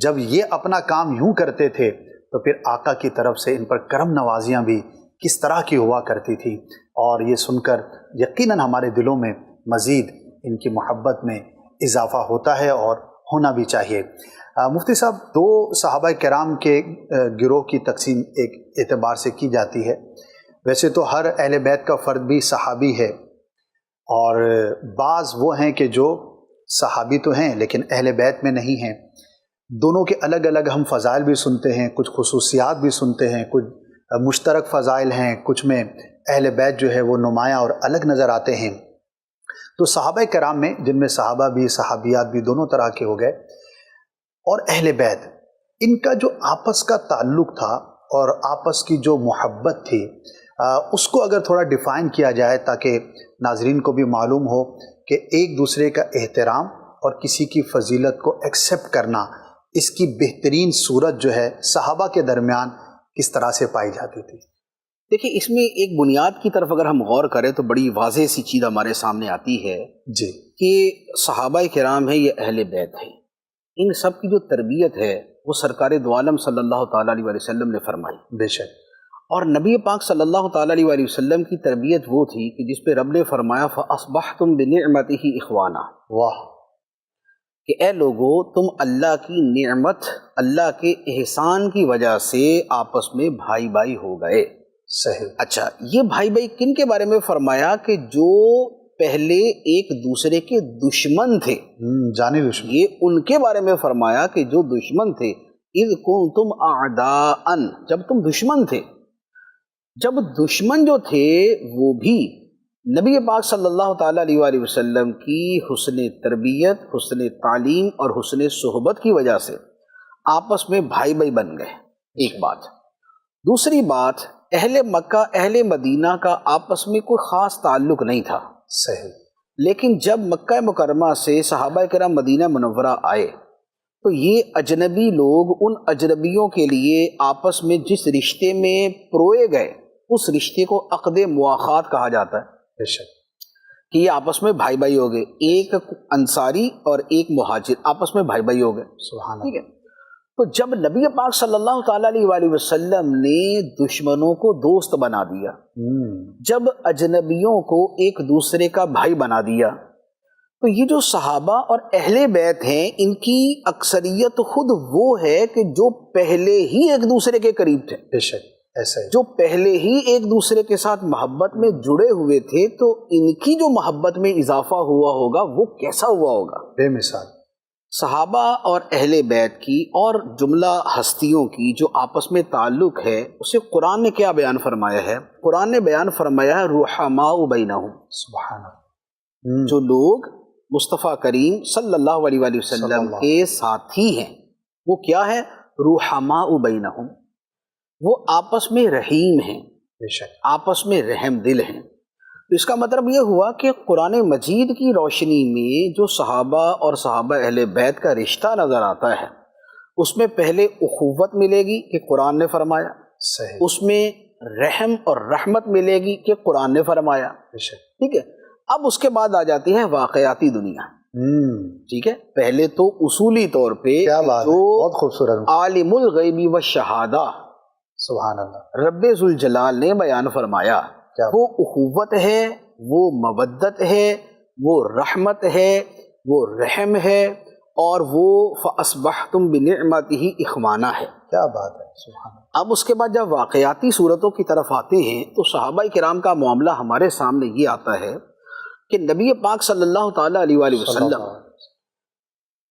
Speaker 1: جب یہ اپنا کام یوں کرتے تھے تو پھر آقا کی طرف سے ان پر کرم نوازیاں بھی کس طرح کی ہوا کرتی تھی، اور یہ سن کر یقیناً ہمارے دلوں میں مزید ان کی محبت میں اضافہ ہوتا ہے اور ہونا بھی چاہیے۔ مفتی صاحب، 2 صحابہ کرام کے گروہ کی تقسیم ایک اعتبار سے کی جاتی ہے، ویسے تو ہر اہل بیت کا فرد بھی صحابی ہے، اور بعض وہ ہیں کہ جو صحابی تو ہیں لیکن اہل بیت میں نہیں ہیں. دونوں کے الگ الگ ہم فضائل بھی سنتے ہیں، کچھ خصوصیات بھی سنتے ہیں، کچھ مشترک فضائل ہیں، کچھ میں اہل بیت جو ہے وہ نمایاں اور الگ نظر آتے ہیں. تو صحابہ کرام میں، جن میں صحابہ بھی صحابیات بھی دونوں طرح کے ہو گئے، اور اہل بیت، ان کا جو آپس کا تعلق تھا اور آپس کی جو محبت تھی، اس کو اگر تھوڑا ڈیفائن کیا جائے تاکہ ناظرین کو بھی معلوم ہو کہ ایک دوسرے کا احترام اور کسی کی فضیلت کو ایکسیپٹ کرنا، اس کی بہترین صورت جو ہے صحابہ کے درمیان کس طرح سے پائی جاتی تھی.
Speaker 2: دیکھیں، اس میں ایک بنیاد کی طرف اگر ہم غور کریں تو بڑی واضح سی چیز ہمارے سامنے آتی ہے
Speaker 1: جی
Speaker 2: کہ صحابہ کرام ہیں، یہ اہل بیت ہیں. ان سب کی جو تربیت ہے وہ سرکار دو عالم صلی اللہ تعالیٰ علیہ وسلم نے فرمائی.
Speaker 1: بے شک.
Speaker 2: اور نبی پاک صلی اللہ تعالیٰ علیہ وسلم کی تربیت وہ تھی کہ جس پہ رب نے فرمایا فَأَصْبَحْتُمْ بِنِعْمَتِهِ إِخْوَانًا.
Speaker 1: واہ.
Speaker 2: کہ اے لوگو، تم اللہ کی نعمت، اللہ کے احسان کی وجہ سے آپس میں بھائی بھائی ہو گئے.
Speaker 1: صحیح.
Speaker 2: اچھا، یہ بھائی بھائی کن کے بارے میں فرمایا؟ کہ جو پہلے ایک دوسرے کے دشمن تھے،
Speaker 1: جانی دشمن،
Speaker 2: یہ ان کے بارے میں فرمایا کہ جو دشمن تھے. اذ کنتم اعداء، جب تم دشمن تھے، جب دشمن جو تھے وہ بھی نبی پاک صلی اللہ تعالیٰ علیہ وآلہ وسلم کی حسن تربیت، حسن تعلیم اور حسن صحبت کی وجہ سے آپس میں بھائی بھائی بن گئے. ایک بات. دوسری بات، اہل مکہ اہل مدینہ کا آپس میں کوئی خاص تعلق نہیں تھا.
Speaker 1: صحیح.
Speaker 2: لیکن جب مکہ مکرمہ سے صحابہ کرام مدینہ منورہ آئے تو یہ اجنبی لوگ ان اجنبیوں کے لیے آپس میں جس رشتے میں پروئے گئے، اس رشتے کو عقد مواخات کہا جاتا ہے.
Speaker 1: بے شک.
Speaker 2: کہ یہ آپس میں بھائی بھائی ہو گئے، ایک انصاری اور ایک مہاجر آپس میں بھائی بھائی ہو گئے.
Speaker 1: سبحان اللہ.
Speaker 2: ٹھیک ہے. تو جب نبی پاک صلی اللہ تعالیٰ علیہ وآلہ وسلم نے دشمنوں کو دوست بنا دیا، جب اجنبیوں کو ایک دوسرے کا بھائی بنا دیا، تو یہ جو صحابہ اور اہل بیت ہیں، ان کی اکثریت خود وہ ہے کہ جو پہلے ہی ایک دوسرے کے قریب تھے.
Speaker 1: بے شک. ایسا ہی.
Speaker 2: جو پہلے ہی ایک دوسرے کے ساتھ محبت میں جڑے ہوئے تھے، تو ان کی جو محبت میں اضافہ ہوا ہوگا وہ کیسا ہوا ہوگا.
Speaker 1: بے مثال.
Speaker 2: صحابہ اور اہل بیت کی اور جملہ ہستیوں کی جو آپس میں تعلق ہے، اسے قرآن نے کیا بیان فرمایا ہے؟ قرآن نے بیان فرمایا ہے رحماء بینہم.
Speaker 1: سبحان اللہ.
Speaker 2: جو لوگ مصطفیٰ کریم صلی اللہ علیہ وآلہ وسلم کے ساتھی ہیں، وہ کیا ہے؟ رحماء بینہم. وہ آپس میں رحیم ہیں،
Speaker 1: بے شک. آپس
Speaker 2: میں رحم دل ہیں. تو اس کا مطلب یہ ہوا کہ قرآن مجید کی روشنی میں جو صحابہ اور صحابہ اہل بیت کا رشتہ نظر آتا ہے، اس میں پہلے اخوت ملے گی کہ قرآن نے فرمایا.
Speaker 1: صحیح.
Speaker 2: اس میں رحم اور رحمت ملے گی کہ قرآن نے فرمایا. ٹھیک ہے. اب اس کے بعد آ جاتی ہے واقعاتی دنیا. ٹھیک ہے. پہلے تو اصولی طور پہ
Speaker 1: جو بہت خوبصورت
Speaker 2: عالم الغیب والشہادہ
Speaker 1: سبحان اللہ
Speaker 2: رب ذوالجلال نے بیان فرمایا، وہ اخوت ہے، وہ مودت ہے، وہ رحمت ہے، وہ رحم ہے، اور وہ فَأَصْبَحْتُمْ بِنِعْمَتِهِ إِخْوَانًا ہے.
Speaker 1: کیا بات ہے. سبحان اللہ.
Speaker 2: اب اس کے بعد جب واقعاتی صورتوں کی طرف آتے ہیں تو صحابہ کرام کا معاملہ ہمارے سامنے یہ آتا ہے کہ نبی پاک صلی اللہ تعالیٰ علیہ وآلہ وسلم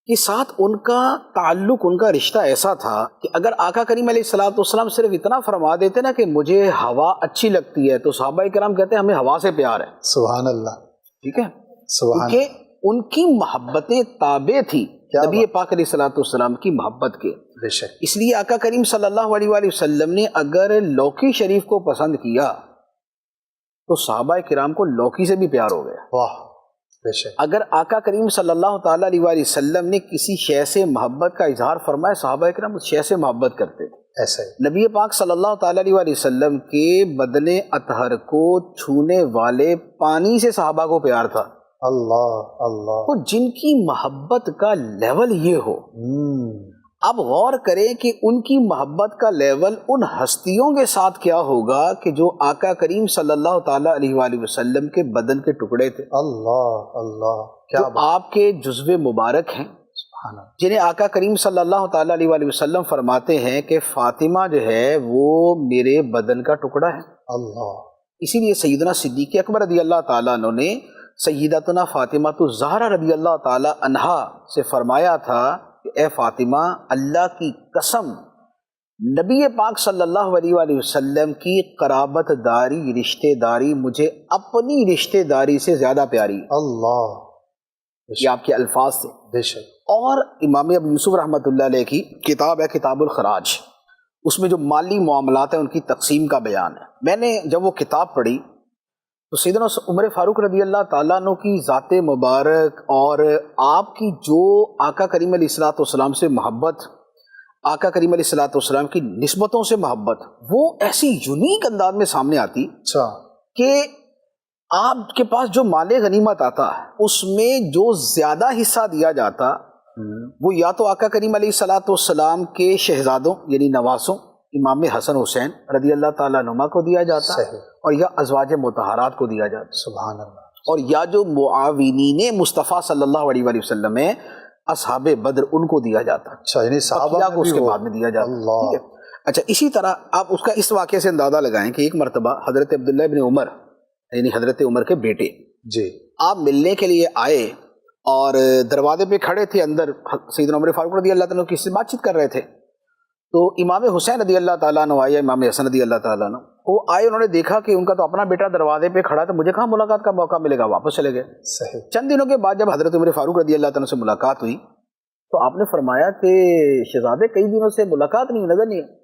Speaker 2: کے ساتھ ان کا تعلق، ان کا رشتہ ایسا تھا کہ اگر آقا کریم علیہ الصلوۃ والسلام صرف اتنا فرما دیتے نا کہ مجھے ہوا اچھی لگتی ہے، تو صحابہ کرام کہتے ہیں ہمیں ہوا سے پیار ہے.
Speaker 1: سبحان اللہ.
Speaker 2: ٹھیک ہے. کیونکہ ان کی محبتیں تابع تھی نبی پاک علیہ الصلوۃ والسلام کی محبت کے.
Speaker 1: بے شک.
Speaker 2: اس لیے آقا کریم صلی اللہ علیہ وآلہ وسلم نے اگر لوکی شریف کو پسند کیا تو صحابہ کرام کو لوکی سے بھی پیار ہو گیا.
Speaker 1: واہ. بے شک.
Speaker 2: اگر آقا کریم صلی اللہ تعالیٰ علیہ وآلہ وسلم نے کسی شے سے محبت کا اظہار فرمایا، صحابہ کرام اس شے سے محبت کرتے تھے.
Speaker 1: ایسا ہی.
Speaker 2: نبی پاک صلی اللہ تعالیٰ علیہ وآلہ وسلم کے بدن اطہر کو چھونے والے پانی سے صحابہ کو پیار تھا.
Speaker 1: اللہ اللہ.
Speaker 2: تو جن کی محبت کا لیول یہ ہو، اب غور کریں کہ ان کی محبت کا لیول ان ہستیوں کے ساتھ کیا ہوگا کہ جو آقا کریم صلی اللہ تعالیٰ علیہ وآلہ وسلم کے بدن کے ٹکڑے تھے.
Speaker 1: اللہ اللہ. کیا
Speaker 2: آپ کے جزو مبارک ہیں، جنہیں آقا کریم صلی اللہ تعالیٰ علیہ وآلہ وسلم فرماتے ہیں کہ فاطمہ جو ہے وہ میرے بدن کا ٹکڑا ہے.
Speaker 1: اللہ.
Speaker 2: اسی لیے سیدنا صدیق اکبر رضی اللہ تعالیٰ عنہ نے سیدتنا فاطمہ تو زہرا رضی اللہ تعالی عنہا سے فرمایا تھا کہ اے فاطمہ، اللہ کی قسم نبی پاک صلی اللہ علیہ وآلہ وسلم کی قرابت داری، رشتہ داری مجھے اپنی رشتہ داری سے زیادہ پیاری ہے۔
Speaker 1: اللہ،
Speaker 2: یہ آپ کے الفاظ سے۔
Speaker 1: بے شک۔
Speaker 2: اور امام ابو یوسف رحمۃ اللہ علیہ کی کتاب ہے کتاب الخراج، اس میں جو مالی معاملات ہیں ان کی تقسیم کا بیان ہے۔ میں نے جب وہ کتاب پڑھی تو سیدنا عمر فاروق رضی اللہ تعالیٰ عنہ کی ذات مبارک اور آپ کی جو آقا کریم علیہ الصلوۃ والسلام سے محبت، آقا کریم علیہ الصلوۃ والسلام کی نسبتوں سے محبت، وہ ایسی یونیک انداز میں سامنے آتی
Speaker 1: اچھا
Speaker 2: کہ آپ کے پاس جو مال غنیمت آتا اس میں جو زیادہ حصہ دیا جاتا وہ یا تو آقا کریم علیہ الصلوۃ والسلام کے شہزادوں یعنی نواسوں امام حسن حسین رضی اللہ تعالیٰ عنہما کو دیا جاتا
Speaker 1: صحیح،
Speaker 2: اور یا ازواج مطہرات کو دیا جاتا،
Speaker 1: سبحان اللہ،
Speaker 2: اور یا جو معاونین مصطفیٰ صلی اللہ علیہ وآلہ وسلم ہیں اصحاب بدر ان کو دیا جاتا،
Speaker 1: اچھا، یعنی صحابہ
Speaker 2: بقیہ کو
Speaker 1: میں
Speaker 2: اس
Speaker 1: بھی
Speaker 2: کے
Speaker 1: وہ-
Speaker 2: بعد میں دیا جاتا۔
Speaker 1: اللہ،
Speaker 2: ٹھیک ہے؟ اچھا، اسی طرح آپ اس کا اس واقعے سے اندازہ لگائیں کہ ایک مرتبہ حضرت عبداللہ ابن عمر یعنی حضرت عمر کے بیٹے
Speaker 1: جی،
Speaker 2: آپ ملنے کے لیے آئے اور دروازے پہ کھڑے تھے، اندر سیدنا عمر فاروق رضی اللہ تعالیٰ کسی سے بات چیت کر رہے تھے، تو امام حسین رضی اللہ تعالیٰ عنہ آئے، امام حسن رضی اللہ تعالیٰ عنہ وہ آئے، انہوں نے دیکھا کہ ان کا تو اپنا بیٹا دروازے پہ کھڑا ہے، تو مجھے کہاں ملاقات کا موقع ملے گا، واپس چلے گئے۔
Speaker 1: صحیح،
Speaker 2: چند دنوں کے بعد جب حضرت عمر فاروق رضی اللہ تعالیٰ سے ملاقات ہوئی تو آپ نے فرمایا کہ شہزادے کئی دنوں سے ملاقات نہیں، نظر نہیں ہے،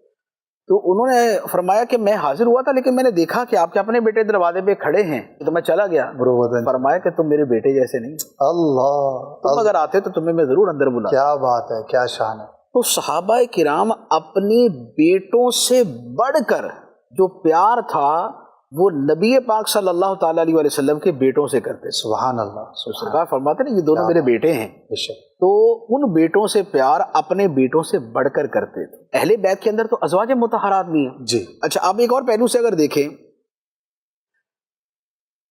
Speaker 2: تو انہوں نے فرمایا کہ میں حاضر ہوا تھا لیکن میں نے دیکھا کہ آپ کے اپنے بیٹے دروازے پہ کھڑے ہیں تو میں چلا گیا۔
Speaker 1: مروتاً،
Speaker 2: فرمایا کہ تم میرے بیٹے جیسے نہیں،
Speaker 1: اللہ،
Speaker 2: تم اگر آتے تو تمہیں میں ضرور اندر بلا۔
Speaker 1: کیا بات ہے، کیا شان ہے،
Speaker 2: تو صحابہ کرام اپنے بیٹوں سے بڑھ کر جو پیار تھا وہ نبی پاک صلی اللہ تعالیٰ علیہ وسلم کے بیٹوں سے کرتے تھے۔
Speaker 1: سبحان اللہ،
Speaker 2: تو سرکار فرماتے ہیں یہ دونوں میرے بیٹے ہیں،
Speaker 1: بے شک،
Speaker 2: تو ان بیٹوں سے پیار اپنے بیٹوں سے بڑھ کر کرتے تھے۔ اہل بیت کے اندر تو ازواج مطہرات بھی ہیں۔
Speaker 1: جی،
Speaker 2: اچھا، آپ ایک اور پہلو سے اگر دیکھیں،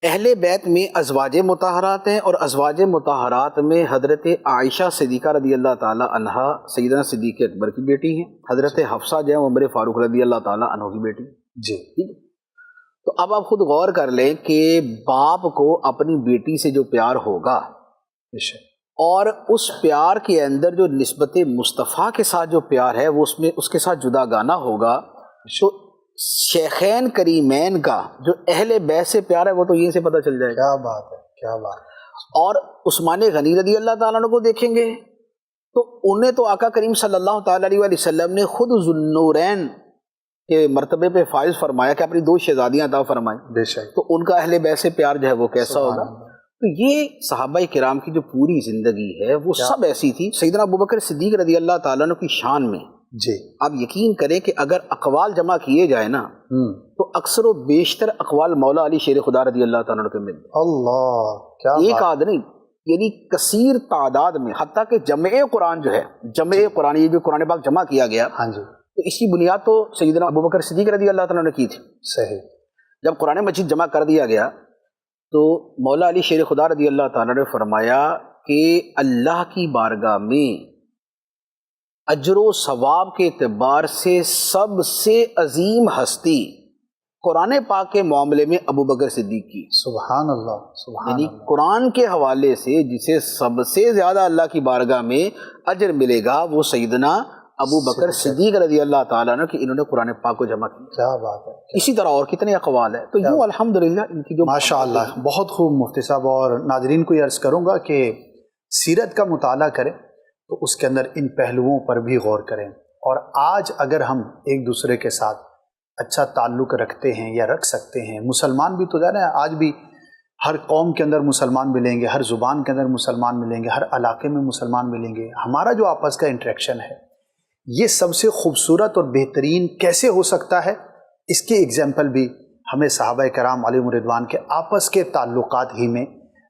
Speaker 2: اہل بیت میں ازواج مطہرات ہیں اور ازواج مطہرات میں حضرت عائشہ صدیقہ رضی اللہ تعالی عنہا سیدنا صدیق اکبر کی بیٹی ہیں، حضرت حفصہ جو ہے عمر فاروق رضی اللہ تعالی عنہ کی بیٹی،
Speaker 1: جی،
Speaker 2: ٹھیک ہے؟ تو اب آپ خود غور کر لیں کہ باپ کو اپنی بیٹی سے جو پیار ہوگا
Speaker 1: بے شک،
Speaker 2: اور اس پیار کے اندر جو نسبت مصطفیٰ کے ساتھ جو پیار ہے وہ اس میں اس کے ساتھ جدا گانا ہوگا، تو شیخین کریمین کا جو اہل بیت سے پیار ہے وہ تو یہیں سے پتہ چل جائے گا۔
Speaker 1: کیا بات ہے، کیا بات ہے،
Speaker 2: اور عثمان غنی رضی اللہ تعالیٰ عنہ کو دیکھیں گے تو انہیں تو آقا کریم صلی اللہ تعالیٰ علیہ وسلم نے خود ذوالنورین کے مرتبے پہ فائز فرمایا کہ اپنی 2 شہزادیاں عطا فرمائیں،
Speaker 1: بے شک،
Speaker 2: تو ان کا اہل بیت سے پیار جو ہے وہ کیسا
Speaker 1: سبحان
Speaker 2: ہوگا۔
Speaker 1: اللہ،
Speaker 2: تو یہ صحابہ کرام کی جو پوری زندگی ہے وہ سب ایسی تھی۔ سیدنا ابوبکر صدیق رضی اللہ تعالیٰ عنہ کی شان میں
Speaker 1: جی،
Speaker 2: آپ یقین کریں کہ اگر اقوال جمع کیے جائے نا تو اکثر و بیشتر اقوال مولا علی شیر خدا رضی اللہ تعالیٰ عنہ کے ملتے ہیں،
Speaker 1: اللہ، کیا
Speaker 2: ایک
Speaker 1: بات،
Speaker 2: آدھ نہیں، یعنی کثیر تعداد میں، حتیٰ کہ جمع قرآن جو ہے، جمع قرآن یہ جو قرآن پاک جمع کیا گیا
Speaker 1: ہاں جی،
Speaker 2: تو اس کی بنیاد تو سیدنا ابوبکر صدیق رضی اللہ تعالیٰ نے کی تھی۔
Speaker 1: صحیح،
Speaker 2: جب قرآن مجید جمع کر دیا گیا تو مولا علی شیر خدا رضی اللہ تعالیٰ نے فرمایا کہ اللہ کی بارگاہ میں اجر و ثواب کے اعتبار سے سب سے عظیم ہستی قرآن پاک کے معاملے میں ابوبکر صدیق کی،
Speaker 1: سبحان اللہ، سبحان
Speaker 2: یعنی
Speaker 1: اللہ،
Speaker 2: قرآن کے حوالے سے جسے سب سے زیادہ اللہ کی بارگاہ میں اجر ملے گا وہ سیدنا ابو بکر صدیق رضی اللہ تعالیٰ عنہ کہ انہوں نے قرآن پاک کو جمع کیا۔
Speaker 1: کیا بات ہے،
Speaker 2: اسی طرح اور کتنے اقوال ہیں، تو یوں الحمدللہ ان کی جو
Speaker 1: ماشاء اللہ، بہت خوب مفتی صاحب، اور ناظرین کو یہ عرض کروں گا کہ سیرت کا مطالعہ کریں تو اس کے اندر ان پہلوؤں پر بھی غور کریں، اور آج اگر ہم ایک دوسرے کے ساتھ اچھا تعلق رکھتے ہیں یا رکھ سکتے ہیں، مسلمان بھی تو جانا ہے، آج بھی ہر قوم کے اندر مسلمان ملیں گے، ہر زبان کے اندر مسلمان ملیں گے، ہر علاقے میں مسلمان ملیں گے، ہمارا جو آپس کا انٹریکشن ہے یہ سب سے خوبصورت اور بہترین کیسے ہو سکتا ہے، اس کی اگزامپل بھی ہمیں صحابہ کرام علیہم رضوان کے آپس کے تعلقات ہی میں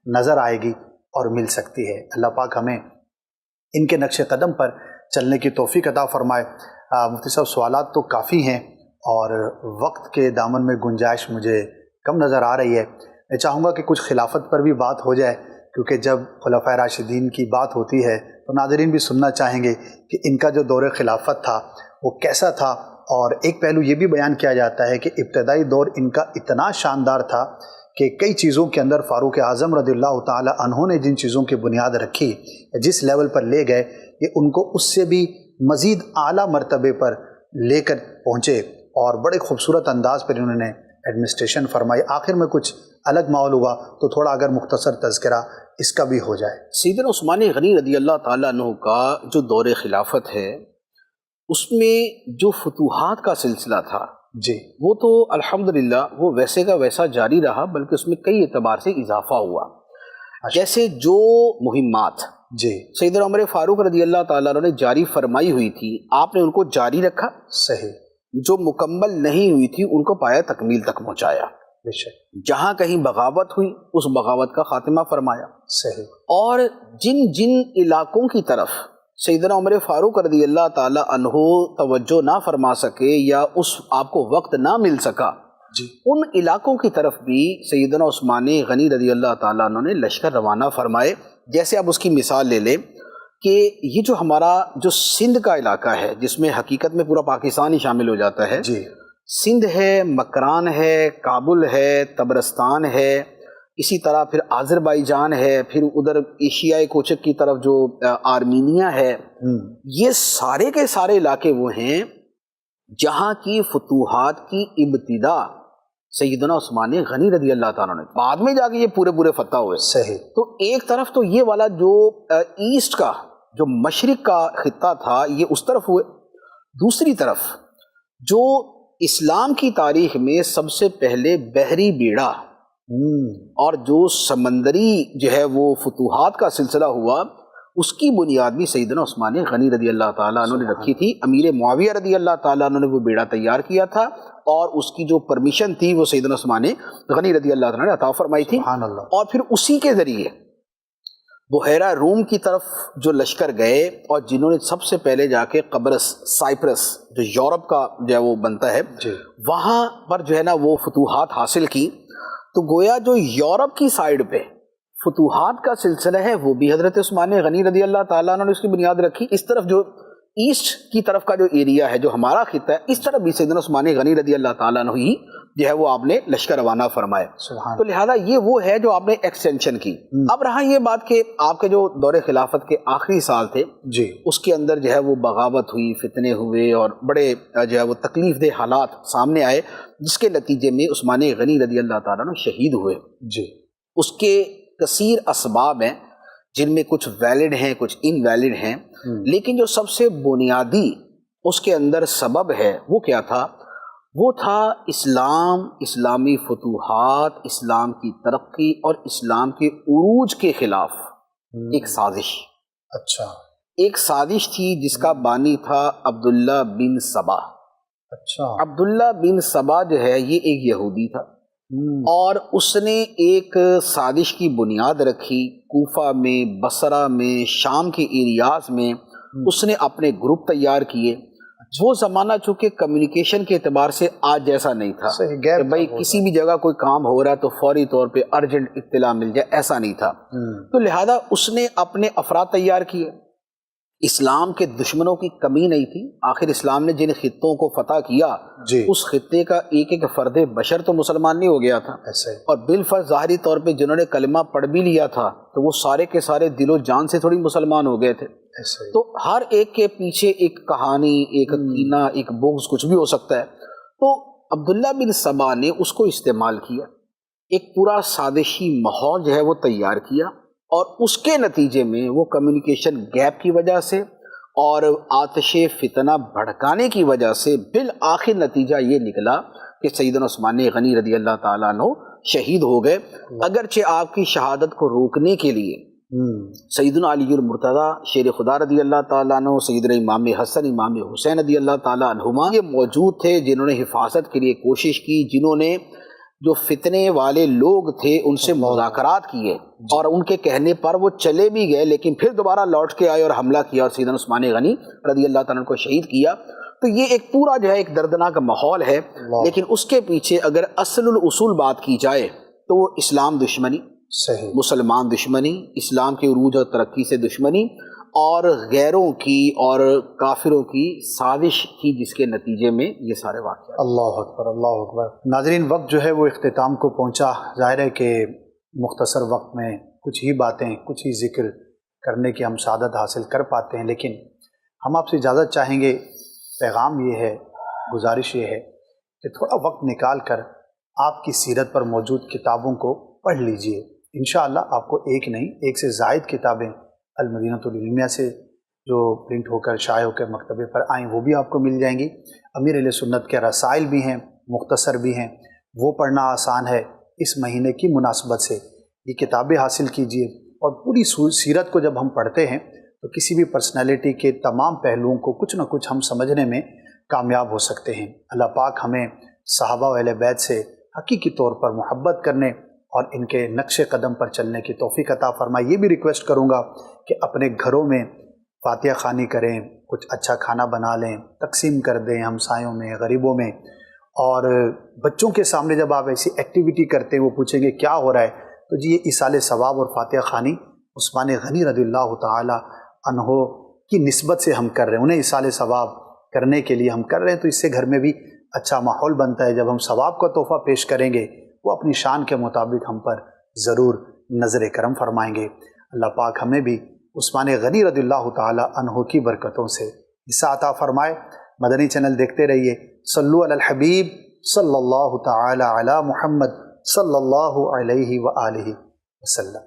Speaker 1: نظر آئے گی اور مل سکتی ہے۔ اللہ پاک ہمیں ان کے نقش قدم پر چلنے کی توفیق عطا فرمائے۔ مفتی صاحب، سوالات تو کافی ہیں اور وقت کے دامن میں گنجائش مجھے کم نظر آ رہی ہے، میں چاہوں گا کہ کچھ خلافت پر بھی بات ہو جائے، کیونکہ جب خلفائے راشدین کی بات ہوتی ہے تو ناظرین بھی سننا چاہیں گے کہ ان کا جو دور خلافت تھا وہ کیسا تھا، اور ایک پہلو یہ بھی بیان کیا جاتا ہے کہ ابتدائی دور ان کا اتنا شاندار تھا کہ کئی چیزوں کے اندر فاروق اعظم رضی اللہ تعالی عنہ نے جن چیزوں کی بنیاد رکھی، جس لیول پر لے گئے، یہ ان کو اس سے بھی مزید اعلیٰ مرتبے پر لے کر پہنچے، اور بڑے خوبصورت انداز پر انہوں نے ایڈمنسٹریشن فرمائی۔ آخر میں کچھ الگ ماحول ہوا، تو تھوڑا اگر مختصر تذکرہ اس کا بھی ہو جائے۔
Speaker 2: سیدنا عثمان غنی رضی اللہ تعالیٰ عنہ کا جو دور خلافت ہے، اس میں جو فتوحات کا سلسلہ تھا
Speaker 1: جی،
Speaker 2: وہ تو الحمدللہ وہ ویسے کا ویسا جاری رہا، بلکہ اس میں کئی اعتبار سے اضافہ ہوا۔ جیسے جو مہمات
Speaker 1: جی
Speaker 2: سیدنا عمر فاروق رضی اللہ تعالیٰ عنہ نے جاری فرمائی ہوئی تھی، آپ نے ان کو جاری رکھا،
Speaker 1: صحیح،
Speaker 2: جو مکمل نہیں ہوئی تھی ان کو پایا تکمیل تک پہنچایا،
Speaker 1: بے شک،
Speaker 2: جہاں کہیں بغاوت ہوئی اس بغاوت کا خاتمہ فرمایا،
Speaker 1: صحیح،
Speaker 2: اور جن جن علاقوں کی طرف سیدنا عمر فاروق رضی اللہ تعالیٰ عنہ توجہ نہ فرما سکے یا اس آپ کو وقت نہ مل سکا،
Speaker 1: جی،
Speaker 2: ان علاقوں کی طرف بھی سیدنا عثمان غنی رضی اللہ تعالیٰ عنہ نے لشکر روانہ فرمائے۔ جیسے آپ اس کی مثال لے لیں کہ یہ جو ہمارا جو سندھ کا علاقہ ہے، جس میں حقیقت میں پورا پاکستان ہی شامل ہو جاتا ہے،
Speaker 1: جی،
Speaker 2: سندھ ہے، مکران ہے، کابل ہے، تبرستان ہے، اسی طرح پھر آذربائیجان ہے، پھر ادھر ایشیائی کوچک کی طرف جو آرمینیا ہے، یہ سارے کے سارے علاقے وہ ہیں جہاں کی فتوحات کی ابتدا سیدنا عثمان غنی رضی اللہ تعالیٰ نے، بعد میں جا کے یہ پورے فتح ہوئے۔
Speaker 1: صحیح،
Speaker 2: تو ایک طرف تو یہ والا جو ایسٹ کا جو مشرق کا خطہ تھا یہ اس طرف ہوئے، دوسری طرف جو اسلام کی تاریخ میں سب سے پہلے بحری بیڑا اور جو سمندری جو ہے وہ فتوحات کا سلسلہ ہوا، اس کی بنیاد بھی سیدنا عثمان غنی رضی اللہ تعالیٰ عنہ نے رکھی تھی۔ امیر معاویہ رضی اللہ تعالیٰ عنہ نے وہ بیڑا تیار کیا تھا، اور اس کی جو پرمیشن تھی وہ سیدنا عثمان غنی رضی اللہ تعالیٰ نے عطا فرمائی تھی،
Speaker 1: سبحان اللہ،
Speaker 2: اور پھر اسی کے ذریعے بحیرہ روم کی طرف جو لشکر گئے، اور جنہوں نے سب سے پہلے جا کے قبرص، سائپرس جو یورپ کا جو ہے وہ بنتا ہے،
Speaker 1: جی،
Speaker 2: وہاں پر جو ہے نا وہ فتوحات حاصل کی۔ تو گویا جو یورپ کی سائیڈ پہ فتوحات کا سلسلہ ہے وہ بھی حضرت عثمان غنی رضی اللہ تعالیٰ عنہ نے اس کی بنیاد رکھی۔ اس طرف جو ایسٹ کی طرف کا جو ایریا ہے جو ہمارا خطہ ہے، اس طرف بھی سیدنا عثمان غنی رضی اللہ تعالیٰ عنہ ہی جو ہے وہ آپ نے لشکر روانہ فرمائے۔
Speaker 1: سبحان
Speaker 2: تو لہذا یہ وہ ہے جو آپ نے ایکسٹینشن کی۔ اب رہا یہ بات کہ آپ کے جو دور خلافت کے آخری سال تھے،
Speaker 1: جی،
Speaker 2: اس کے اندر جو ہے وہ بغاوت ہوئی، فتنے ہوئے، اور بڑے جو ہے وہ تکلیف دہ حالات سامنے آئے، جس کے نتیجے میں عثمان غنی رضی اللہ تعالیٰ عنہ شہید ہوئے۔
Speaker 1: جی،
Speaker 2: اس کے کثیر اسباب ہیں، جن میں کچھ ویلڈ ہیں، کچھ ان ویلڈ ہیں، لیکن جو سب سے بنیادی اس کے اندر سبب ہے وہ کیا تھا؟ وہ تھا اسلام، اسلامی فتوحات، اسلام کی ترقی اور اسلام کے عروج کے خلاف ایک سازش۔
Speaker 1: اچھا،
Speaker 2: ایک سازش تھی جس کا بانی تھا عبداللہ بن سبا۔
Speaker 1: اچھا،
Speaker 2: عبداللہ بن سبا جو ہے یہ ایک یہودی تھا، اور اس نے ایک سازش کی بنیاد رکھی۔ کوفہ میں، بصرہ میں، شام کے ایریاز میں اس نے اپنے گروپ تیار کیے۔ وہ زمانہ چونکہ کمیونیکیشن کے اعتبار سے آج جیسا نہیں تھا کہ بھائی کسی بھی جگہ کوئی کام ہو رہا ہے تو فوری طور پہ ارجنٹ اطلاع مل جائے، ایسا نہیں تھا۔ تو لہذا اس نے اپنے افراد تیار کیے۔ اسلام کے دشمنوں کی کمی نہیں تھی، آخر اسلام نے جن خطوں کو فتح کیا،
Speaker 1: جی،
Speaker 2: اس خطے کا ایک ایک فرد بشر تو مسلمان نہیں ہو گیا تھا،
Speaker 1: ایسے ہی،
Speaker 2: اور بالفرض ظاہری طور پہ جنہوں نے کلمہ پڑھ بھی لیا تھا تو وہ سارے کے سارے دل و جان سے تھوڑی مسلمان ہو گئے تھے۔
Speaker 1: ایسے ہی،
Speaker 2: تو ہر ایک کے پیچھے ایک کہانی، ایک کینہ، ایک بغض کچھ بھی ہو سکتا ہے۔ تو عبداللہ بن سبا نے اس کو استعمال کیا، ایک پورا سازشی ماحول جو ہے وہ تیار کیا، اور اس کے نتیجے میں وہ کمیونیکیشن گیپ کی وجہ سے اور آتش فتنہ بھڑکانے کی وجہ سے بالآخر نتیجہ یہ نکلا کہ سیدنا عثمان غنی رضی اللہ تعالیٰ عنہ شہید ہو گئے۔ اگرچہ آپ کی شہادت کو روکنے کے لیے سیدنا علی المرتضیٰ شیر خدا رضی اللہ تعالیٰ عنہ، سیدنا امام حسن، امام حسین رضی اللہ تعالیٰ عنہما یہ موجود تھے، جنہوں نے حفاظت کے لیے کوشش کی، جنہوں نے جو فتنے والے لوگ تھے ان سے مذاکرات کیے، اور ان کے کہنے پر وہ چلے بھی گئے، لیکن پھر دوبارہ لوٹ کے آئے اور حملہ کیا اور سیدنا عثمان غنی رضی اللہ تعالیٰ عنہ کو شہید کیا۔ تو یہ ایک پورا جو ہے ایک دردناک ماحول ہے، لیکن اس کے پیچھے اگر اصل الاصول بات کی جائے تو وہ اسلام دشمنی،
Speaker 1: صحیح،
Speaker 2: مسلمان دشمنی، اسلام کے عروج اور ترقی سے دشمنی، اور غیروں کی اور کافروں کی سازش کی، جس کے نتیجے میں یہ سارے واقعات۔
Speaker 1: اللہ اکبر، اللہ اکبر۔ ناظرین، وقت جو ہے وہ اختتام کو پہنچا۔ ظاہر ہے کہ مختصر وقت میں کچھ ہی باتیں، کچھ ہی ذکر کرنے کی ہم سعادت حاصل کر پاتے ہیں، لیکن ہم آپ سے اجازت چاہیں گے۔ پیغام یہ ہے، گزارش یہ ہے کہ تھوڑا وقت نکال کر آپ کی سیرت پر موجود کتابوں کو پڑھ لیجئے۔ انشاءاللہ آپ کو ایک نہیں، ایک سے زائد کتابیں المدینۃ العلمیہ سے جو پرنٹ ہو کر شائع ہو کر مکتبے پر آئیں وہ بھی آپ کو مل جائیں گی۔ امیر اہل سنت کے رسائل بھی ہیں، مختصر بھی ہیں، وہ پڑھنا آسان ہے۔ اس مہینے کی مناسبت سے یہ کتابیں حاصل کیجئے، اور پوری سیرت کو جب ہم پڑھتے ہیں تو کسی بھی پرسنالٹی کے تمام پہلوؤں کو کچھ نہ کچھ ہم سمجھنے میں کامیاب ہو سکتے ہیں۔ اللہ پاک ہمیں صحابہ و اہل بیت سے حقیقی طور پر محبت کرنے اور ان کے نقش قدم پر چلنے کی توفیق عطا فرمائے۔ یہ بھی ریکویسٹ کروں گا کہ اپنے گھروں میں فاتحہ خوانی کریں، کچھ اچھا کھانا بنا لیں، تقسیم کر دیں ہمسایوں میں، غریبوں میں، اور بچوں کے سامنے جب آپ ایسی ایکٹیویٹی کرتے ہیں وہ پوچھیں گے کیا ہو رہا ہے، تو جی یہ ایصال ثواب اور فاتحہ خوانی عثمان غنی رضی اللہ تعالی عنہ کی نسبت سے ہم کر رہے ہیں، انہیں ایصال ثواب کرنے کے لیے ہم کر رہے ہیں، تو اس سے گھر میں بھی اچھا ماحول بنتا ہے۔ جب ہم ثواب کا تحفہ پیش کریں گے وہ اپنی شان کے مطابق ہم پر ضرور نظر کرم فرمائیں گے۔ اللہ پاک ہمیں بھی عثمان غنی رضی اللہ تعالی عنہ کی برکتوں سے حصہ عطا فرمائے۔ مدنی چینل دیکھتے رہیے۔ صلو علی الحبیب صلی اللہ تعالی علی محمد صلی اللہ علیہ وآلہ وسلم۔